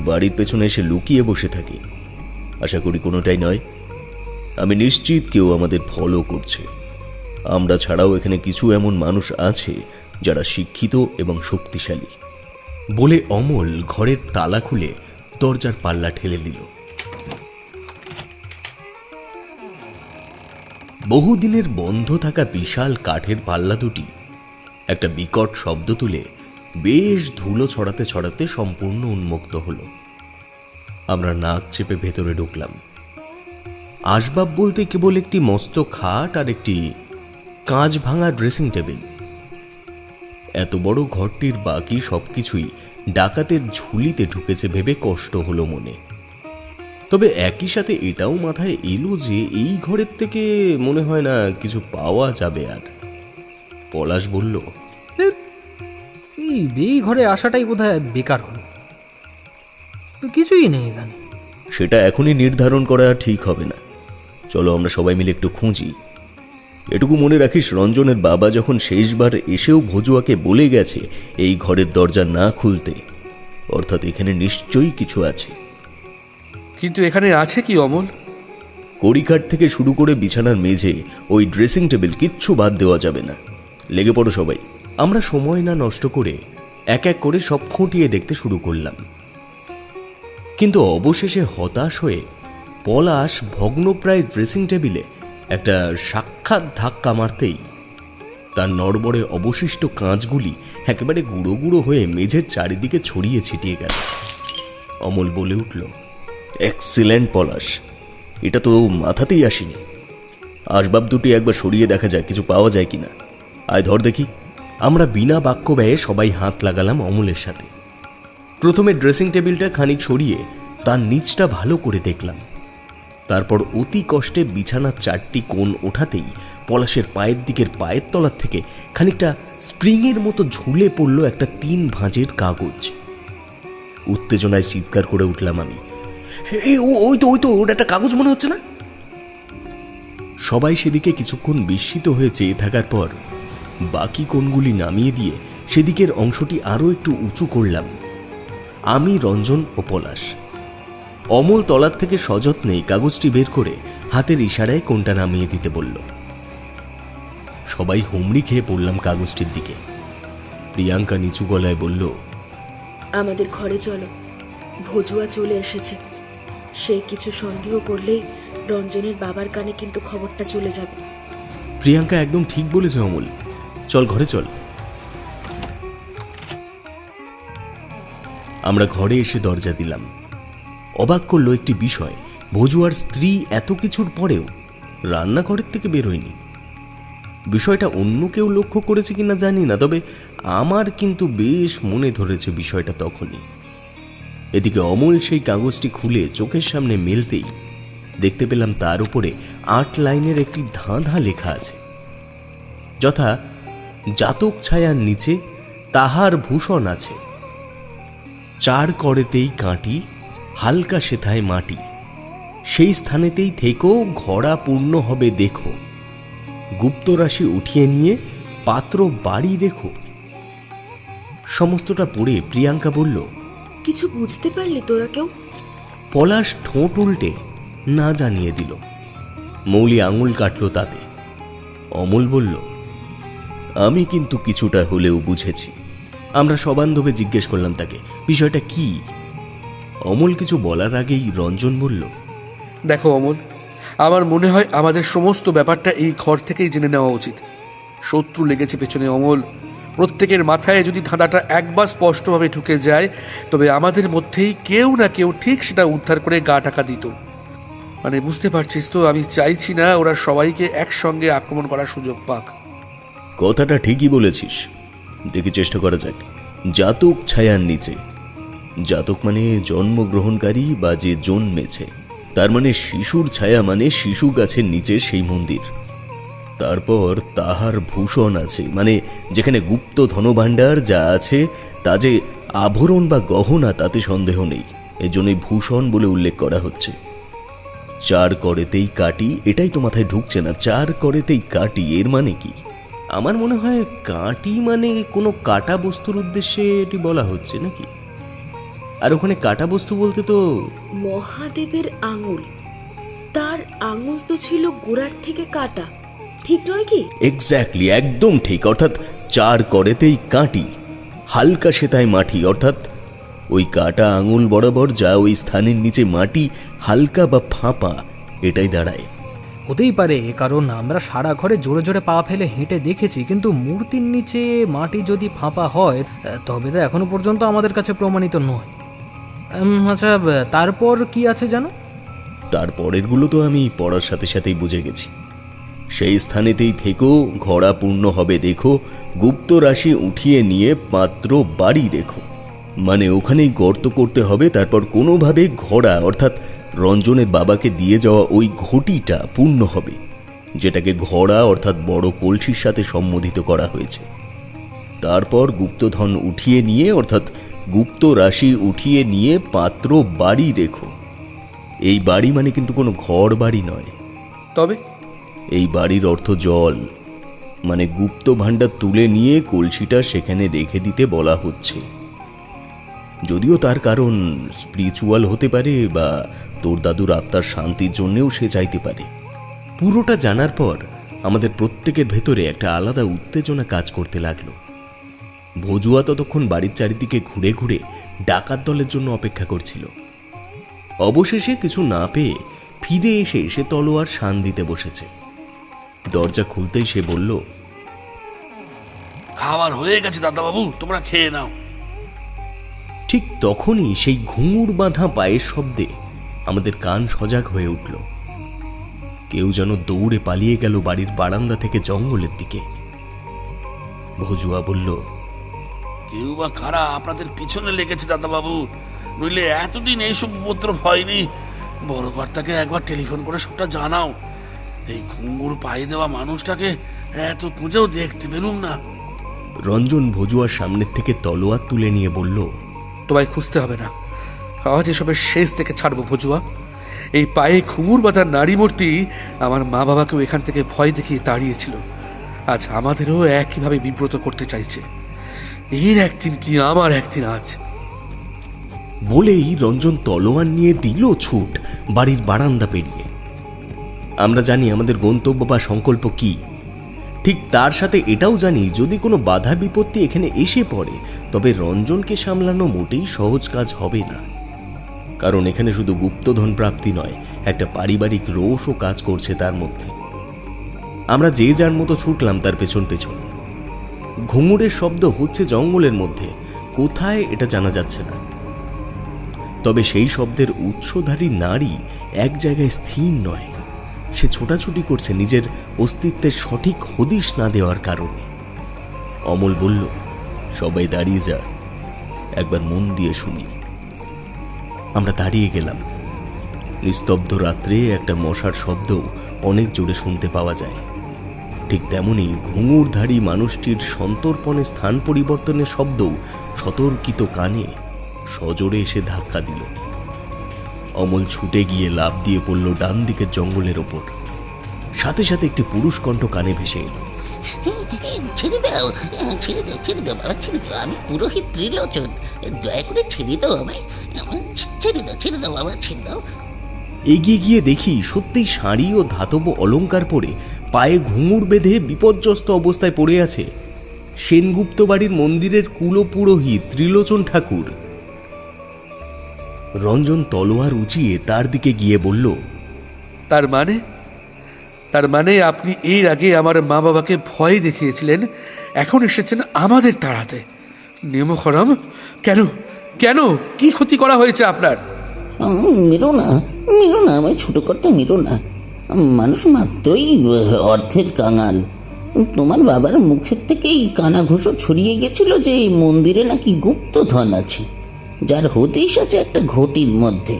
বাড়ির পেছনে এসে লুকিয়ে বসে থাকি? আশা করি কোনোটাই নয়। আমি নিশ্চিত কেউ আমাদের ফলো করছে। আমরা ছাড়াও এখানে কিছু এমন মানুষ আছে যারা শিক্ষিত এবং শক্তিশালী। বলে অমল ঘরের তালা খুলে দরজার পাল্লা ঠেলে দিল। বহুদিনের বন্ধ থাকা বিশাল কাঠের পাল্লা দুটি একটা বিকট শব্দ তুলে বেশ ধুলো ছড়াতে ছড়াতে সম্পূর্ণ উন্মুক্ত হলো। আমরা নাক চেপে ভেতরে ঢুকলাম। আসবাব বলতে কেবল একটি মস্ত খাট আর একটি কাঁচ ভাঙা ড্রেসিং টেবিল। এত বড় ঘরটির বাকি সবকিছুই ডাকাতের ঝুলিতে ঢুকেছে ভেবে কষ্ট হলো মনে। তবে একই সাথে এটাও মাথায় এলো যে এই ঘরের থেকে মনে হয় না কিছু পাওয়া যাবে। আর পলাশ বলল, এই ঘরে আসাটাই বোধহয় বেকার হলো, তো কিছুই নেই এখানে। সেটা এখনই নির্ধারণ করা ঠিক হবে না। চলো আমরা সবাই মিলে একটু খুঁজি। এটুকু মনে রাখিস, রঞ্জনের বাবা যখন শেষবার এসেও ভজুয়াকে বলে গেছে এই ঘরের দরজা না খুলতে, অর্থাৎ এখানে নিশ্চয়ই কিছু আছে। কিন্তু এখানে আছে কি অমল? কড়িকাঠ থেকে শুরু করে বিছানার মেঝে, ওই ড্রেসিং টেবিল, কিচ্ছু বাদ দেওয়া যাবে না। লেগে পড়ো সবাই। আমরা সময় না নষ্ট করে এক এক করে সব খুঁটিয়ে দেখতে শুরু করলাম। কিন্তু অবশেষে হতাশ হয়ে পলাশ ভগ্নপ্রায় ড্রেসিং টেবিলে একটা সাক্ষাৎ ধাক্কা মারতেই তার নড়বড়ে অবশিষ্ট কাঁচগুলি একেবারে গুঁড়ো গুঁড়ো হয়ে মেঝের চারিদিকে ছড়িয়ে ছিটিয়ে গেল। অমল বলে উঠল, এক্সিলেন্ট পলাশ, এটা তো মাথাতেই আসেনি। আসবাব দুটি একবার সরিয়ে দেখা যায় কিছু পাওয়া যায় কিনা। আয় ধর দেখি। আমরা বিনা বাক্য ব্যয়ে সবাই হাত লাগালাম অমলের সাথে। প্রথমে ড্রেসিং টেবিলটা খানিক সরিয়ে তার নিচটা ভালো করে দেখলাম। তারপর অতি কষ্টে বিছানার 4টি কোণ ওঠাতেই পলাশের পায়ের দিকের পায়ের তলার থেকে খানিকটা স্প্রিংয়ের মতো ঝুলে পড়ল একটা 3 ভাঁজের কাগজ। উত্তেজনায় চিৎকার করে উঠলাম আমি, ওই তো ওটা একটা কাগজ মনে হচ্ছে না? সবাই সেদিকে কিছুক্ষণ বিস্মিত হয়ে চেয়ে থাকার পর বাকি কোণগুলি নামিয়ে দিয়ে সেদিকের অংশটি আরও একটু উঁচু করলাম আমি, রঞ্জন ও পলাশ। অমল তলার থেকে সযত্নে কাগজটি বের করে হাতের ইশারায় কোণটা নামিয়ে দিতে বলল। সবাই হুমড়ি খেয়ে পড়লাম কাগজটির দিকে। প্রিয়াঙ্কা নিচু গলায় বলল, আমাদের ঘরে চলো, ভজুয়া চলে এসেছে। সে কিছু সন্দেহ করলেই রঞ্জনের বাবার কানে কিন্তু খবরটা চলে যাবে। প্রিয়াঙ্কা একদম ঠিক বলেছে অমল, চল ঘরে চল। আমরা ঘরে এসে দরজা দিলাম। অবাক করল একটি বিষয়, ভজুয়ার স্ত্রী এত কিছুর পরেও রান্নাঘরের থেকে বেরোয়নি। বিষয়টা অন্য কেউ লক্ষ্য করেছে কিনা জানি না, তবে আমার কিন্তু বেশ মনে ধরেছে বিষয়টা তখনই। এদিকে অমল সেই কাগজটি খুলে চোখের সামনে মেলতেই দেখতে পেলাম তার উপরে 8 লাইনের একটি ধাঁধা লেখা আছে, যথা জাতক ছায়ার নিচে তাহার ভূষণ আছে, 4 করেতেই কাঁটি হালকা সেথায় মাটি, সেই স্থানেতেই থেকেও ঘড়া পূর্ণ হবে দেখো, গুপ্ত রাশি উঠিয়ে নিয়ে পাত্র বাড়ি রেখো। সমস্তটা পড়ে প্রিয়াঙ্কা বলল, কিছু বুঝতে পারলি তোরা কেউ? পলাশ ঠোঁট উল্টে না জানিয়ে দিল। মৌলি আঙুল কাটল তাতে। অমল বলল, আমি কিন্তু কিছুটা হলেও বুঝেছি। আমরা সবান্ধবে জিজ্ঞেস করলাম তাকে বিষয়টা কি। অমল কিছু বলার আগেই রঞ্জন বলল, দেখো অমল, আমার মনে হয় আমাদের সমস্ত ব্যাপারটা এই ঘর থেকেই জেনে নেওয়া উচিত। শত্রু লেগেছে পেছনে অমল। প্রত্যেকের মাথায় যদি ধাঁধাটা একবার স্পষ্টভাবে ঢুকে যায়, তবে আমাদের মধ্যেই কেউ না কেউ ঠিক সেটা উদ্ধার করে গা টাকা দিত। মানে বুঝতে পারছিস তো, আমি চাইছি না ওরা সবাইকে একসঙ্গে আক্রমণ করার সুযোগ পাক। কথাটা ঠিকই বলেছিস, দেখে চেষ্টা করা যাক। জাতক ছায়ার নিচে, জাতক মানে জন্মগ্রহণকারী বা যে জন্মেছে, তার মানে শিশুর ছায়া মানে শিশু গাছের নিচে সেই মন্দির। তারপর তাহার ভূষণ আছে, মানে যেখানে গুপ্ত ধনভাণ্ডার যা আছে তা যে আভরণ বা গহনা তাতে সন্দেহ নেই, এজন্যই ভূষণ বলে উল্লেখ করা হচ্ছে। 4 করেতেই কাটি, এটাই তো মাথায় ঢুকছে না। 4 করেতেই কাটি এর মানে কি? আমার মনে হয় কাটি মানে কোনো কাটা বস্তুর উদ্দেশ্যে এটি বলা হচ্ছে নাকি। আর ওখানে কাটা বস্তু বলতে তো মহাদেবের আঙুল, তার আঙুল তো ছিল গোড়ার থেকে কাটা, ঠিক নয় কি? এক্স্যাক্টলি, একদম ঠিক। অর্থাৎ 4 করেতেই কাটি হালকা সেতায় মাটি, অর্থাৎ ওই কাটা আঙুল বরাবর যা ওই স্থানের নিচে মাটি হালকা বা ফাঁপা, এটাই দাঁড়ায়। হতেই পারে, কারণ আমরা সারা ঘরে জোরে জোরে পা ফেলে হেঁটে দেখেছি, কিন্তু মূর্তির নিচে মাটি যদি ফাঁপা হয় তবে তো এখনো পর্যন্ত আমাদের কাছে প্রমাণিত নয়। আচ্ছা, তারপর কি আছে জানো? তারপরেরগুলো তো আমি পড়ার সাথে সাথেই বুঝে গেছি। সেই স্থানেতেই থেকেও ঘড়া পূর্ণ হবে দেখো, গুপ্ত রাশি উঠিয়ে নিয়ে পাত্র বাড়ি রেখো, মানে ওখানেই গর্ত করতে হবে, তারপর কোনোভাবে ঘড়া অর্থাৎ রঞ্জনের বাবাকে দিয়ে যাওয়া ওই ঘটিটা পূর্ণ হবে, যেটাকে ঘড়া অর্থাৎ বড় কলসির সাথে সম্বোধিত করা হয়েছে। তারপর গুপ্তধন উঠিয়ে নিয়ে অর্থাৎ গুপ্ত রাশি উঠিয়ে নিয়ে পাত্র বাড়ি রেখো। এই বাড়ি মানে কিন্তু কোনো ঘর বাড়ি নয়, তবে এই বাড়ির অর্থ জল, মানে গুপ্ত ভাণ্ডার তুলে নিয়ে কলসিটা সেখানে রেখে দিতে বলা হচ্ছে। যদিও তার কারণ স্পিরিচুয়াল হতে পারে বা তোর দাদুর আত্মার শান্তির জন্যেও সে চাইতে পারে। পুরোটা জানার পর আমাদের প্রত্যেকের ভেতরে একটা আলাদা উত্তেজনা কাজ করতে লাগলো। ভজুয়া ততক্ষণ বাড়ির চারিদিকে ঘুরে ঘুরে ডাকাত দলের জন্য অপেক্ষা করছিল। অবশেষে কিছু না পেয়ে ফিরে এসে সে তলোয়ার শান দিতে বসেছে। দরজা খুলতেই সে বলল, খাবার হয়ে গেছে দাদাবাবু, তোমরা খেয়ে নাও। ঠিক তখনই সেই ঘুঙুর বাঁধা পায়ের শব্দে আমাদের কান সজাগ হয়ে উঠল। কেউ যেন দৌড়ে পালিয়ে গেল বাড়ির বারান্দা থেকে জঙ্গলের দিকে। ভজুয়া বলল, কেউ বা কারা আপনাদের পিছনে লেগেছে দাদাবাবু, নইলে এতদিন এইসব উপদ্রব হয়নি। বড় কর্তাকে একবার টেলিফোন করে সবটা জানাও। এই ঘুঙুর পায়ে দেওয়া মানুষটাকে এত খুঁজেও দেখতে পেলুম না। রঞ্জন ভজুয়ার সামনের থেকে তলোয়ার তুলে নিয়ে বলল, তোমায় খুঁজতে হবে না, আজ এসবের শেষ থেকে ছাড়বো ভজুয়া। এই পায়ে ঘুঙুর বাঁধা নারী মূর্তি আমার মা বাবাকেও এখান থেকে ভয় দেখিয়ে তাড়িয়েছিল, আজ আমাদেরও একইভাবে বিব্রত করতে চাইছে। এর একদিন কি আমার একদিন আজ। বলেই রঞ্জন তলোয়ার নিয়ে দিল ছুট বাড়ির বারান্দা পেরিয়ে। আমরা জানি আমাদের গন্তব্য বা সংকল্প কি, ঠিক তার সাথে এটাও জানি যদি কোনো বাধা বিপত্তি এখানে এসে পড়ে তবে রঞ্জনকে সামলানো মোটেই সহজ কাজ হবে না। কারণ এখানে শুধু গুপ্তধন প্রাপ্তি নয়, একটা পারিবারিক রোষও কাজ করছে তার মধ্যে। আমরা যে যার মতো ছুটলাম তার পেছন পেছন। ঘুঙুরের শব্দ হচ্ছে জঙ্গলের মধ্যে, কোথায় এটা জানা যাচ্ছে না। তবে সেই শব্দের উৎসধারী নারী এক জায়গায় স্থির নয়, সে ছোটাছুটি করছে নিজের অস্তিত্বের সঠিক হদিশ না দেওয়ার কারণে। অমল বলল, সবাই দাঁড়িয়ে যা, একবার মন দিয়ে শুনি। আমরা দাঁড়িয়ে গেলাম। নিস্তব্ধ রাত্রে একটা মশার শব্দ অনেক জোরে শুনতে পাওয়া যায়। ঠিক তেমনি ঘুঙুরধারী মানুষটির সন্তর্পণে স্থান পরিবর্তনের শব্দও সতর্কিত কানে সজোরে এসে ধাক্কা দিল। অমল ছুটে গিয়ে লাফ দিয়ে পড়ল ডান দিকের জঙ্গলের ওপর। সাথে সাথে একটি পুরুষ কণ্ঠ কানে ভেসে এলো, ছেড়ে দাও, ছেড়ে দাও, ছেড়ে দাও বাবা, ছেড়ে দাও, আমি পুরোহিত ত্রিলোচন, দয়া করে ছেড়ে দাও আমায়, ছেড়ে দাও, ছেড়ে দাও বাবা, ছেড়ে দাও। এগিয়ে গিয়ে দেখি সত্যিই শাড়ি ও ধাতব অলংকার পরে পায়ে ঘুঙুর বেঁধে বিপর্যস্ত অবস্থায় পড়ে আছে সেনগুপ্ত বাড়ির মন্দিরের কুলপুরোহিত ত্রিলোচন ঠাকুর। রঞ্জন তলোয়ার উঁচিয়ে তার দিকে গিয়ে বলল, তার মানে আপনি এর আগে আমার মা বাবাকে ভয় দেখিয়েছিলেন, এখন এসেছেন আমাদের তাড়াতে। নেমখরম, কেন কেন কি ক্ষতি করা হয়েছে আপনার? মেরো না, মেরো না, আমায় ছোট করতে মেরো না। মানুষ মাত্রই অর্থের কাঙাল। তোমার বাবার মুখের থেকেই কানাঘুষো ছড়িয়ে গেছিল যে এই মন্দিরে নাকি গুপ্তধন আছে, যার হদিশ আছে একটা ঘটির মধ্যে,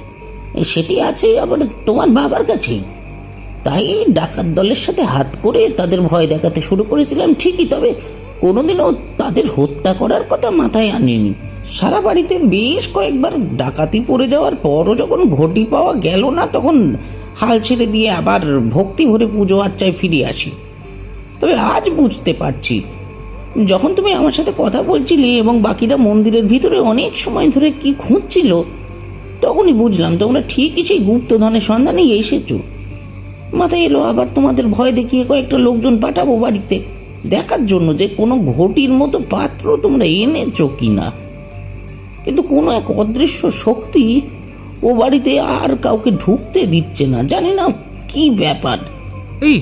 সেটি আছে আবার তোমার বাবার কাছেই। তাই ডাকাত দলের সাথে হাত করে তাদের ভয় দেখাতে শুরু করেছিলাম ঠিকই, তবে কোনোদিনও তাদের হত্যা করার কথা মাথায় আনিনি। সারা বাড়িতে বেশ কয়েকবার ডাকাতি পড়ে যাওয়ার পরও যখন ঘটি পাওয়া গেল না তখন হাল ছেড়ে দিয়ে আবার ভক্তি ভরে পুজো আর্চায় ফিরে আসি। তবে আজ বুঝতে পারছি, যখন তুমি আমার সাথে কথা বলছিলে এবং বাকিরা মন্দিরের ভিতরে অনেক সময় ধরে কি খুঁজছিল, তখনই বুঝলাম তোমরা ঠিকই সেই গুপ্তধনের সন্ধানেই এসেছো। মাথায় এলো আবার তোমাদের ভয় দেখিয়ে কয়েকটা লোকজন পাঠাবো বাড়িতে দেখার জন্য যে কোনো ঘটির মতো পাত্র তোমরা এনেছো কিনা। কিন্তু কোনো এক অদৃশ্য শক্তি ও বাড়িতে আর কাউকে ঢুকতে দিচ্ছে না, জানি না কি ব্যাপার। এই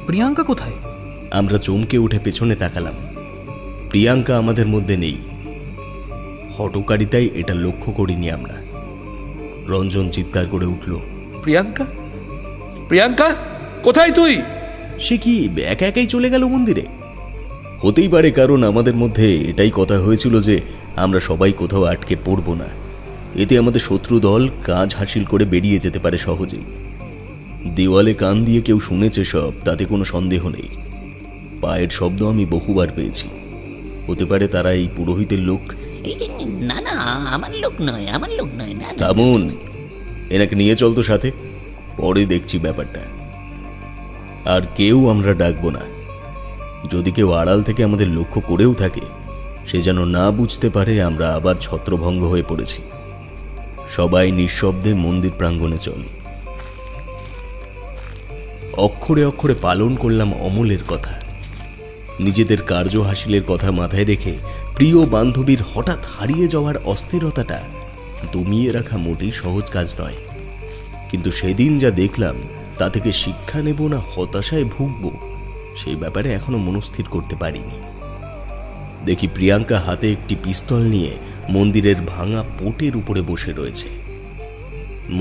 প্রিয়াঙ্কা কোথায়? আমরা চমকে উঠে পেছনে তাকালাম। প্রিয়াঙ্কা আমাদের মধ্যে নেই। হটকারিতায় এটা লক্ষ্য করিনি আমরা। রঞ্জন চিৎকার করে উঠল, প্রিয়াঙ্কা, প্রিয়াঙ্কা কোথায় তুই? সে কি একা একাই চলে গেল মন্দিরে? হতেই পারে, কারণ আমাদের মধ্যে এটাই কথা হয়েছিল যে আমরা সবাই কোথাও আটকে পড়ব না, এতে আমাদের শত্রু দল কাজ হাসিল করে বেরিয়ে যেতে পারে সহজেই। দেওয়ালে কান দিয়ে কেউ শুনেছে সব, তাতে কোনো সন্দেহ নেই। পায়ের শব্দ আমি বহুবার পেয়েছি, হতে পারে তারা এই পুরোহিতের লোক। না না, আমার লোক নয়, আমার লোক নয়। না তেমন এনাকে নিয়ে চল তো সাথে, পরে দেখছি ব্যাপারটা। আর কেউ আমরা ডাকবো না। যদি কেউ আড়াল থেকে আমাদের লক্ষ্য করেও থাকে, সে যেন না বুঝতে পারে আমরা আবার ছত্রভঙ্গ হয়ে পড়েছি। সবাই নিঃশব্দে মন্দির প্রাঙ্গণে চল। অক্ষরে অক্ষরে পালন করলাম অমলের কথা। নিজেদের কার্য হাসিলের কথা মাথায় রেখে প্রিয় বান্ধবীর হঠাৎ হারিয়ে যাওয়ার অস্থিরতাটা দমিয়ে রাখা মোটেই সহজ কাজ নয়, কিন্তু সেদিন যা দেখলাম তা থেকে শিক্ষা নেব না হতাশায় ভুগব সেই ব্যাপারে এখনো মনস্থির করতে পারিনি। দেখি প্রিয়াঙ্কা হাতে একটি পিস্তল নিয়ে মন্দিরের ভাঙা পোটের উপরে বসে রয়েছে।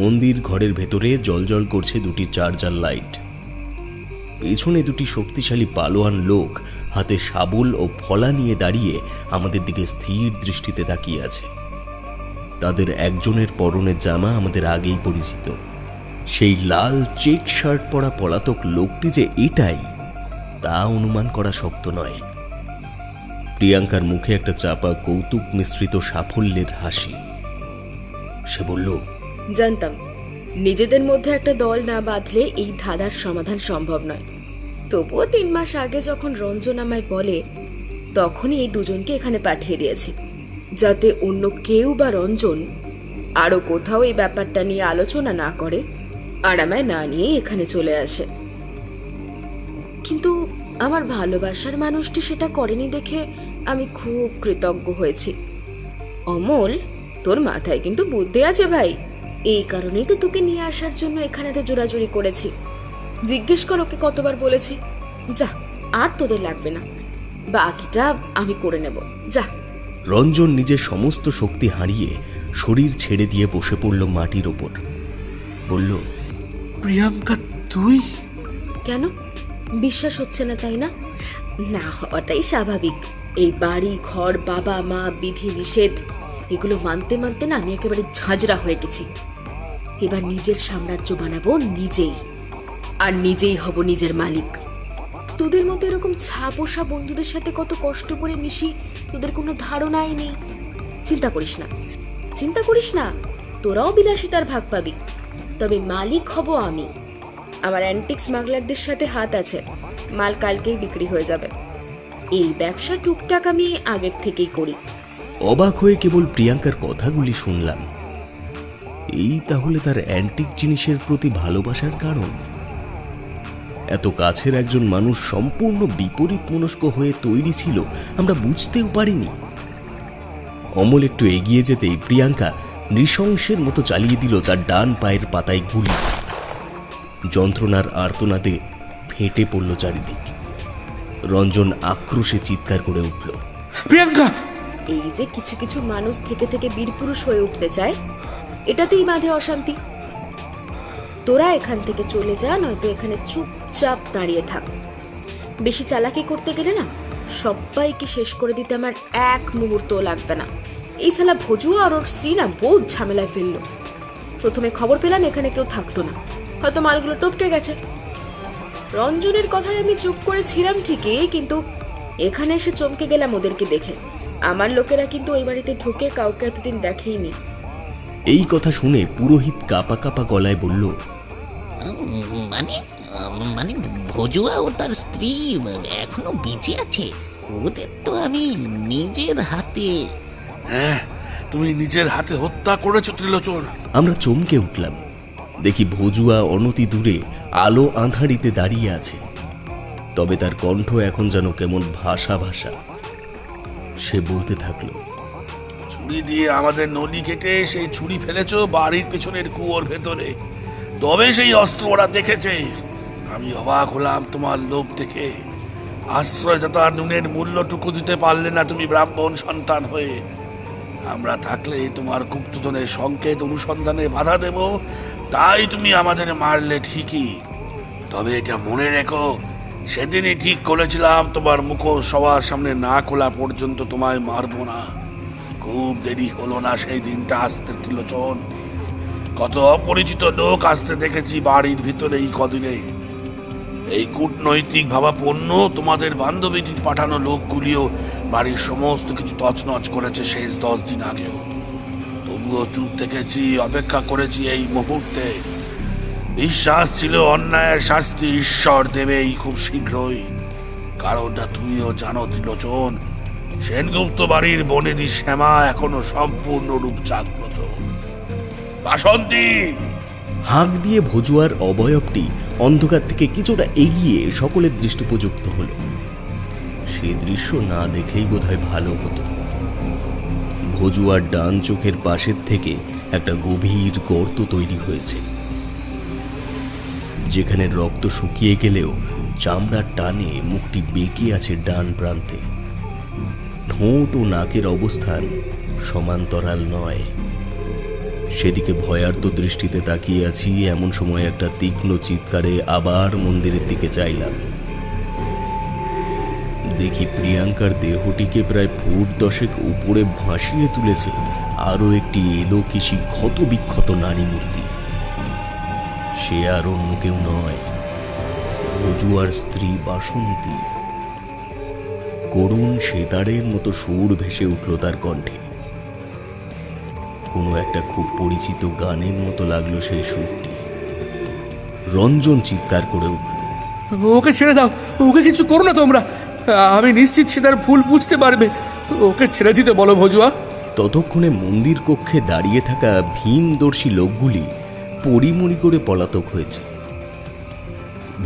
মন্দির ঘরের ভেতরে জ্বলজ্বল করছে দুটি চার্জার লাইট। পেছনে দুটি শক্তিশালী পালোয়ান লোক হাতে শাবল ও ফলা নিয়ে দাঁড়িয়ে আমাদের দিকে স্থির দৃষ্টিতে তাকিয়ে আছে। তাদের একজনের পরনের জামা আমাদের আগেই পরিচিত। সেই লাল চেক শার্ট পরা পলাতক লোকটি যে এটাই তা অনুমান করা শক্ত নয়। প্রিয়াঙ্কার মুখে একটা চাপা কৌতুক মিশ্রিত সাফল্যের হাসি। সে বলল, জানতাম নিজেদের মধ্যে একটা দল না বাঁধলে এই ধাঁধার সমাধান সম্ভব নয়। তবুও 3 মাস আগে যখন রঞ্জন আমায় বলে, তখনই এই দুজনকে এখানে পাঠিয়ে দিয়েছি, যাতে অন্য কেউ বা রঞ্জন আরো কোথাও এই ব্যাপারটা নিয়ে আলোচনা না করে আর আমায় না নিয়েই এখানে চলে আসে। কিন্তু আমার ভালোবাসার মানুষটি সেটা করেনি দেখে আমি খুব কৃতজ্ঞ হয়েছি। অমল, তোর মাথায় কিন্তু বুদ্ধি আছে ভাই, এই কারণেই তো তোকে নিয়ে আসার জন্য এখানে তো জোরাজুরি করেছি। জিজ্ঞেস কর ওকে কতবার বলেছি। যা, আর তোদের লাগবে না, বাকিটা আমি করে নেব, যা। রঞ্জন নিজের সমস্ত শক্তি হারিয়ে শরীর ছেড়ে দিয়ে বসে পড়ল মাটির ওপর। বলল, প্রিয়াঙ্কা তুই? কেন বিশ্বাস হচ্ছে না, তাই না? না হওয়াটাই স্বাভাবিক। এই বাড়ি ঘর, বাবা মা, বিধি নিষেধ এগুলো মানতে মানতে না আমি একেবারে ঝাঁঝরা হয়ে গেছি। এবার নিজের সাম্রাজ্য বানাবো নিজেই, আর নিজেই হব নিজের মালিক। তোদের মতো এরকম ছাপোষা বন্ধুদের সাথে কত কষ্ট করে মিশি তোদের কোনো ধারণাই নেই। চিন্তা করিস না, চিন্তা করিস না, তোরাও বিলাসিতার ভাগ পাবি, তবে মালিক হব আমি। আমার অ্যান্টিক স্মাগলারদের সাথে হাত আছে, মাল কালকেই বিক্রি হয়ে যাবে। এই ব্যবসা টুকটাক আমি আগের থেকেই করি। অবাক হয়ে কেবল প্রিয়াঙ্কার কথাগুলি শুনলাম। এই তাহলে তার অ্যান্টিক জিনিসের প্রতি ভালোবাসার কারণ। এত কাছের একজন মানুষ সম্পূর্ণ বিপরীত মনস্ক হয়ে তৈরি ছিল আমরা বুঝতেও পারিনি। অমল একটু এগিয়ে যেতেই প্রিয়াঙ্কা নৃশংসের মতো চালিয়ে দিল তার ডান পায়ের পাতায় গুলি। যন্ত্রণার আর্তনাদে ফেটে পড়ল চারিদিক। রঞ্জন আক্রোশে চিৎকার করে উঠল, প্রিয়াঙ্কা! এই যে কিছু কিছু মানুষ থেকে থেকে বীরপুরুষ হয়ে উঠতে চায়, এটাতেই বাঁধে অশান্তি। তোরা এখান থেকে চলে যা, নয়তো এখানে চুপচাপ দাঁড়িয়ে থাক। বেশি চালাকি করতে গেলে না সবাইকে শেষ করে দিতে আমার এক মুহূর্ত লাগবে না। এই শালা ভজুয়া আর ওর স্ত্রী না বহুত ঝামেলায় ফেললো। প্রথমে খবর পেলাম এখানে কেউ থাকতো না, হয়তো মালগুলো টপকে গেছে। রঞ্জনের কথায় আমি চুপ করেছিলাম ঠিকই, কিন্তু এখানে এসে চমকে গেলাম ওদেরকে দেখে। আমার লোকেরা কিন্তু ওই বাড়িতে ঢুকে কাউকে এতদিন দেখেইনি। এই কথা শুনে পুরোহিত কাপা কাপা গলায় বলল, মানে মানে ভজুয়া ও তার স্ত্রী এখনো বেঁচে আছে? ওদের তো আমি নিজের হাতে। হ্যাঁ, তুমি নিজের হাতে হত্যা করেছো ত্রিলোচন। আমরা চমকে উঠলাম। দেখি ভজুয়া অনতি দূরে আলো আঁধারিতে দাঁড়িয়ে আছে, তবে তার কণ্ঠ এখন যেন কেমন ভাষা ভাষা। সে বলতে থাকলো, ছুরি দিয়ে আমাদের নলি কেটে সেই ছুরি ফেলেছো বাড়ির পেছনের কুয়োর ভেতরে, তবে সেই অস্ত্র ওরা দেখেছে। আমি অবাক হলাম তোমার লোভ দেখে। আশ্রয়দাতার নুনের মূল্যটুকু দিতে পারলে না তুমি ব্রাহ্মণ সন্তান হয়ে। আমরা থাকলে তোমার গুপ্তধনের সংকেত অনুসন্ধানে বাধা দেব, তাই তুমি আমাদের মারলে ঠিকই। তবে এটা মনে রেখো, সেদিনই ঠিক করেছিলাম তোমার মুখোশ সবার সামনে না খোলা পর্যন্ত তোমায় মারবো না। খুব দেরি হলো না সেই দিনটা আসতে ত্রিলোচন। কত অপরিচিত লোক আসতে দেখেছি বাড়ির ভিতরে এই কদিনে। এই কূটনৈতিক ভাবাপন্ন তোমাদের বান্ধবীটির পাঠানো লোকগুলিও বাড়ির সমস্ত কিছু তছনছ করেছে শেষ 10 দিন আগেও। তবুও চুপ থেকেছি, অপেক্ষা করেছি এই মুহূর্তে। বিশ্বাস ছিল অন্যায়ের শাস্তি ঈশ্বর দেবেই খুব শীঘ্রই। কারণটা তুমিও জানো ত্রিলোচন, সেনগুপ্ত বাড়ির বনেদি শ্যামা এখনো সম্পূর্ণ রূপ জাগ্রত। বাসন্তী! হাঁক দিয়ে ভজুয়ার অবয়বটি অন্ধকার থেকে কিছুটা এগিয়ে সকলের দৃষ্টিপযুক্ত হল। সে দৃশ্য না দেখলেই বোধহয় ভালো হতো। ভজুয়ার ডান চোখের পাশের থেকে একটা গভীর গর্ত তৈরি হয়েছে, যেখানে রক্ত শুকিয়ে গেলেও চামড়ার টানে মুখটি বেঁকে আছে ডান প্রান্তে। ঠোঁট ও নাকের অবস্থান সমান্তরাল নয়। সেদিকে ভয়ার্ত দৃষ্টিতে তাকিয়ে আছি, এমন সময় একটা তীক্ষ্ণ চিৎকারে আবার মন্দিরের দিকে চাইলাম। দেখি প্রিয়াঙ্কার দেহটিকে প্রায় ফুট 10 উপরে ভাসিয়ে তুলেছে আরো একটি এলোকিসি ক্ষত বিক্ষত নারী মূর্তি। সে আর অন্য কেউ নয়, ভজুয়ার স্ত্রী বাসন্তী। করুণ সেতারের মতো সুর ভেসে উঠল তার কণ্ঠে। কোনো একটা খুব পরিচিত গানের মতো লাগলো সেই সুরটি। রঞ্জন চিৎকার করে উঠল, ওকে ছেড়ে দাও, ওকে কিছু করো না তোমরা। আমি নিশ্চিত সে তার ভুল বুঝতে পারবে। ওকে ছেড়ে দিতে বলো ভজুয়া। ততক্ষণে মন্দির কক্ষে দাঁড়িয়ে থাকা ভীমদর্শী লোকগুলি পরিমরি করে পলাতক হয়েছে।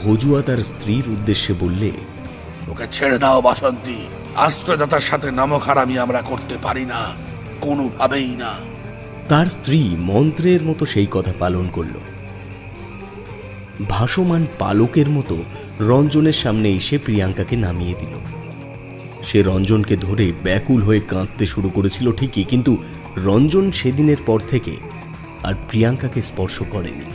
ভজুয়া তার স্ত্রীর উদ্দেশ্যে বললে, ওকে ছেড়ে দাও বাসন্তী। আশ্রয়দাতার সাথে নামখারামি আমরা করতে পারি না, কোনোভাবেই না। তার স্ত্রী মন্ত্রের মতো সেই কথা পালন করল। ভাসমান পালকের মতো রঞ্জনের সামনে এসে প্রিয়াঙ্কাকে নামিয়ে দিল। সে রঞ্জনকে ধরে ব্যাকুল হয়ে কাঁদতে শুরু করেছিল ঠিকই, কিন্তু রঞ্জন সেদিনের পর থেকে আর প্রিয়াঙ্কাকে স্পর্শ করেনি।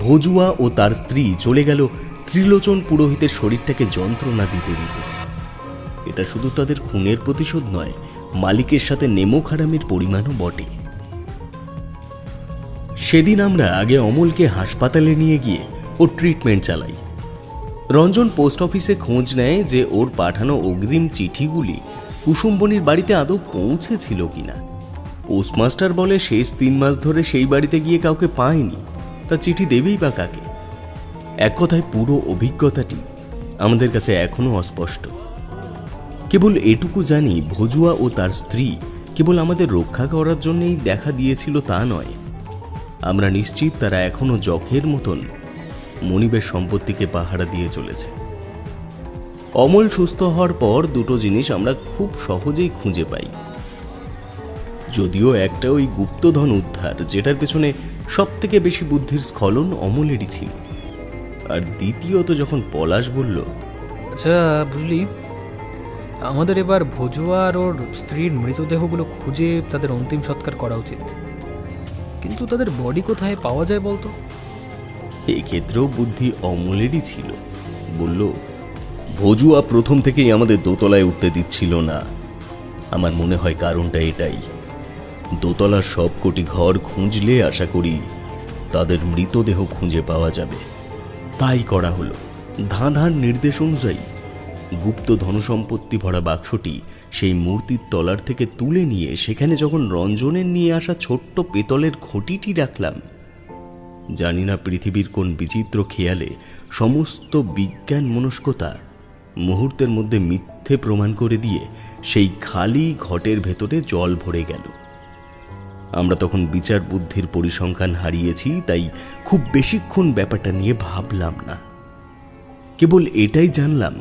ভজুয়া ও তার স্ত্রী চলে গেল ত্রিলোচন পুরোহিতের শরীরটাকে যন্ত্রণা দিতে দিতে। এটা শুধু তাদের খুনের প্রতিশোধ নয়, মালিকের সাথে নেমোখারামের পরিমাণও বটে। সেদিন আমরা আগে অমলকে হাসপাতালে নিয়ে গিয়ে ওর ট্রিটমেন্ট চালাই। রঞ্জন পোস্ট অফিসে খোঁজ নেয় যে ওর পাঠানো অগ্রিম চিঠিগুলি কুসুম্বনীর বাড়িতে আদৌ পৌঁছেছিল কিনা। পোস্টমাস্টার বলে শেষ 3 মাস ধরে সেই বাড়িতে গিয়ে কাউকে পায়নি, তা চিঠি দেবেই বা কাকে? এক কথায় পুরো অভিজ্ঞতাটি আমাদের কাছে এখনো অস্পষ্ট। কেবল এটুকু জানি, ভজুয়া ও তার স্ত্রী কেবল আমাদের রক্ষা করার জন্যই দেখা দিয়েছিল তা নয়। আমরা নিশ্চিত তারা এখনো যখের মতন মনিবের সম্পত্তিকে পাহারা দিয়ে চলেছে। অমল সুস্থ হওয়ার পর দুটো জিনিস আমরা খুব সহজেই খুঁজে পাই। যদিও একটা ওই গুপ্তধন উদ্ধার, যেটার পেছনে সব থেকে বেশি বুদ্ধির স্খলন অমলেরই ছিল। আর দ্বিতীয়ত যখন পলাশ বলল, আচ্ছা বুঝলি, আমাদের এবার ভজুয়া আর ওর স্ত্রীর মৃতদেহগুলো খুঁজে তাদের অন্তিম সৎকার করা উচিত। কিন্তু তাদের বডি কোথায় পাওয়া যায় বলতো? এই ক্ষেত্রেও বুদ্ধি অমলেরই ছিল। বলল, ভজুয়া প্রথম থেকেই আমাদের দোতলায় উঠতে দিচ্ছিল না। আমার মনে হয় কারণটা এটাই। দোতলার সবকটি ঘর খুঁজলে আশা করি তাদের মৃতদেহ খুঁজে পাওয়া যাবে। তাই করা হলো। ধাঁধার নির্দেশ অনুযায়ী গুপ্ত ধনসম্পত্তি ভরা বাক্সটি সেই মূর্তির তলার থেকে তুলে নিয়ে সেখানে যখন রঞ্জনের নিয়ে আসা ছোট্ট পেতলের ঘটিটি রাখলাম, জানি না পৃথিবীর কোন বিচিত্র খেয়ালে সমস্ত বিজ্ঞান মনস্কতা মুহূর্তের মধ্যে মিথ্যে প্রমাণ করে দিয়ে সেই খালি ঘটের ভেতরে জল ভরে গেল। আমরা তখন বিচার বুদ্ধির পরিসংখ্যান হারিয়েছি, তাই খুব বেশিক্ষণ ব্যাপারটা নিয়ে ভাবলাম না। কেবল এটাই জানলাম,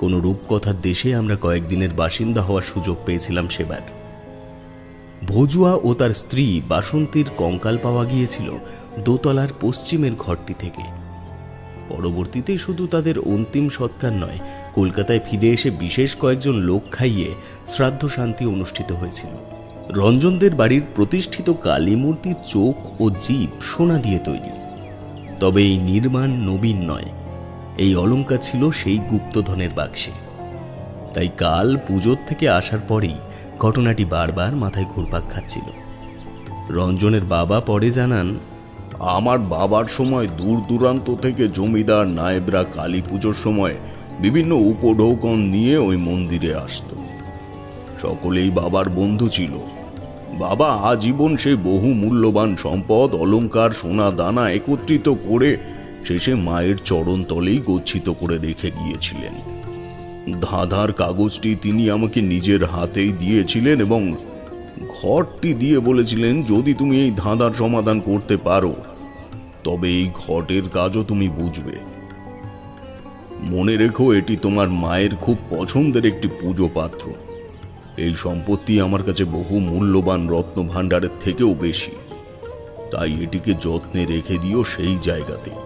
কোনো রূপকথার দেশে আমরা কয়েকদিনের বাসিন্দা হওয়ার সুযোগ পেয়েছিলাম সেবার। ভজুয়া ও তার স্ত্রী বাসন্তীর কঙ্কাল পাওয়া গিয়েছিল দোতলার পশ্চিমের ঘরটি থেকে। পরবর্তীতে শুধু তাদের অন্তিম সৎকার নয়, কলকাতায় ফিরে এসে বিশেষ কয়েকজন লোক খাইয়ে শ্রাদ্ধ শান্তি অনুষ্ঠিত হয়েছিল। রঞ্জনদের বাড়ির প্রতিষ্ঠিত কালী মূর্তির চোখ ও জিভ সোনা দিয়ে তৈরি। তবে এই নির্মাণ নবীন নয়, এই অলংকার ছিল সেই গুপ্তধনের বাক্সে। তাই কাল পুজোর থেকে আসার পরেই ঘটনাটি বারবার মাথায় ঘুরপাক খাচ্ছিল। রঞ্জনের বাবা পরে জানান, আমার বাবার সময় দূর দূরান্ত থেকে জমিদার নায়েবরা কালী পুজোর সময় বিভিন্ন উপঢৌকন নিয়ে ওই মন্দিরে আসত। সকলেই বাবার বন্ধু ছিল। বাবা আজীবন সেই বহু মূল্যবান সম্পদ, অলংকার, সোনা দানা একত্রিত করে শেষে মায়ের চরণ তলেই গচ্ছিত করে রেখে গিয়েছিলেন। ধাঁধার কাগজটি তিনি আমাকে নিজের হাতেই দিয়েছিলেন এবং ঘরটি দিয়ে বলেছিলেন, যদি তুমি এই ধাঁধার সমাধান করতে পারো তবে এই ঘটের কাজও তুমি বুঝবে। মনে রেখো, এটি তোমার মায়ের খুব পছন্দের একটি পুজো পাত্র। এই সম্পত্তি আমার কাছে বহু মূল্যবান রত্ন ভাণ্ডারের থেকেও বেশি, তাই এটিকে যত্নে রেখে দিও সেই জায়গাতেই।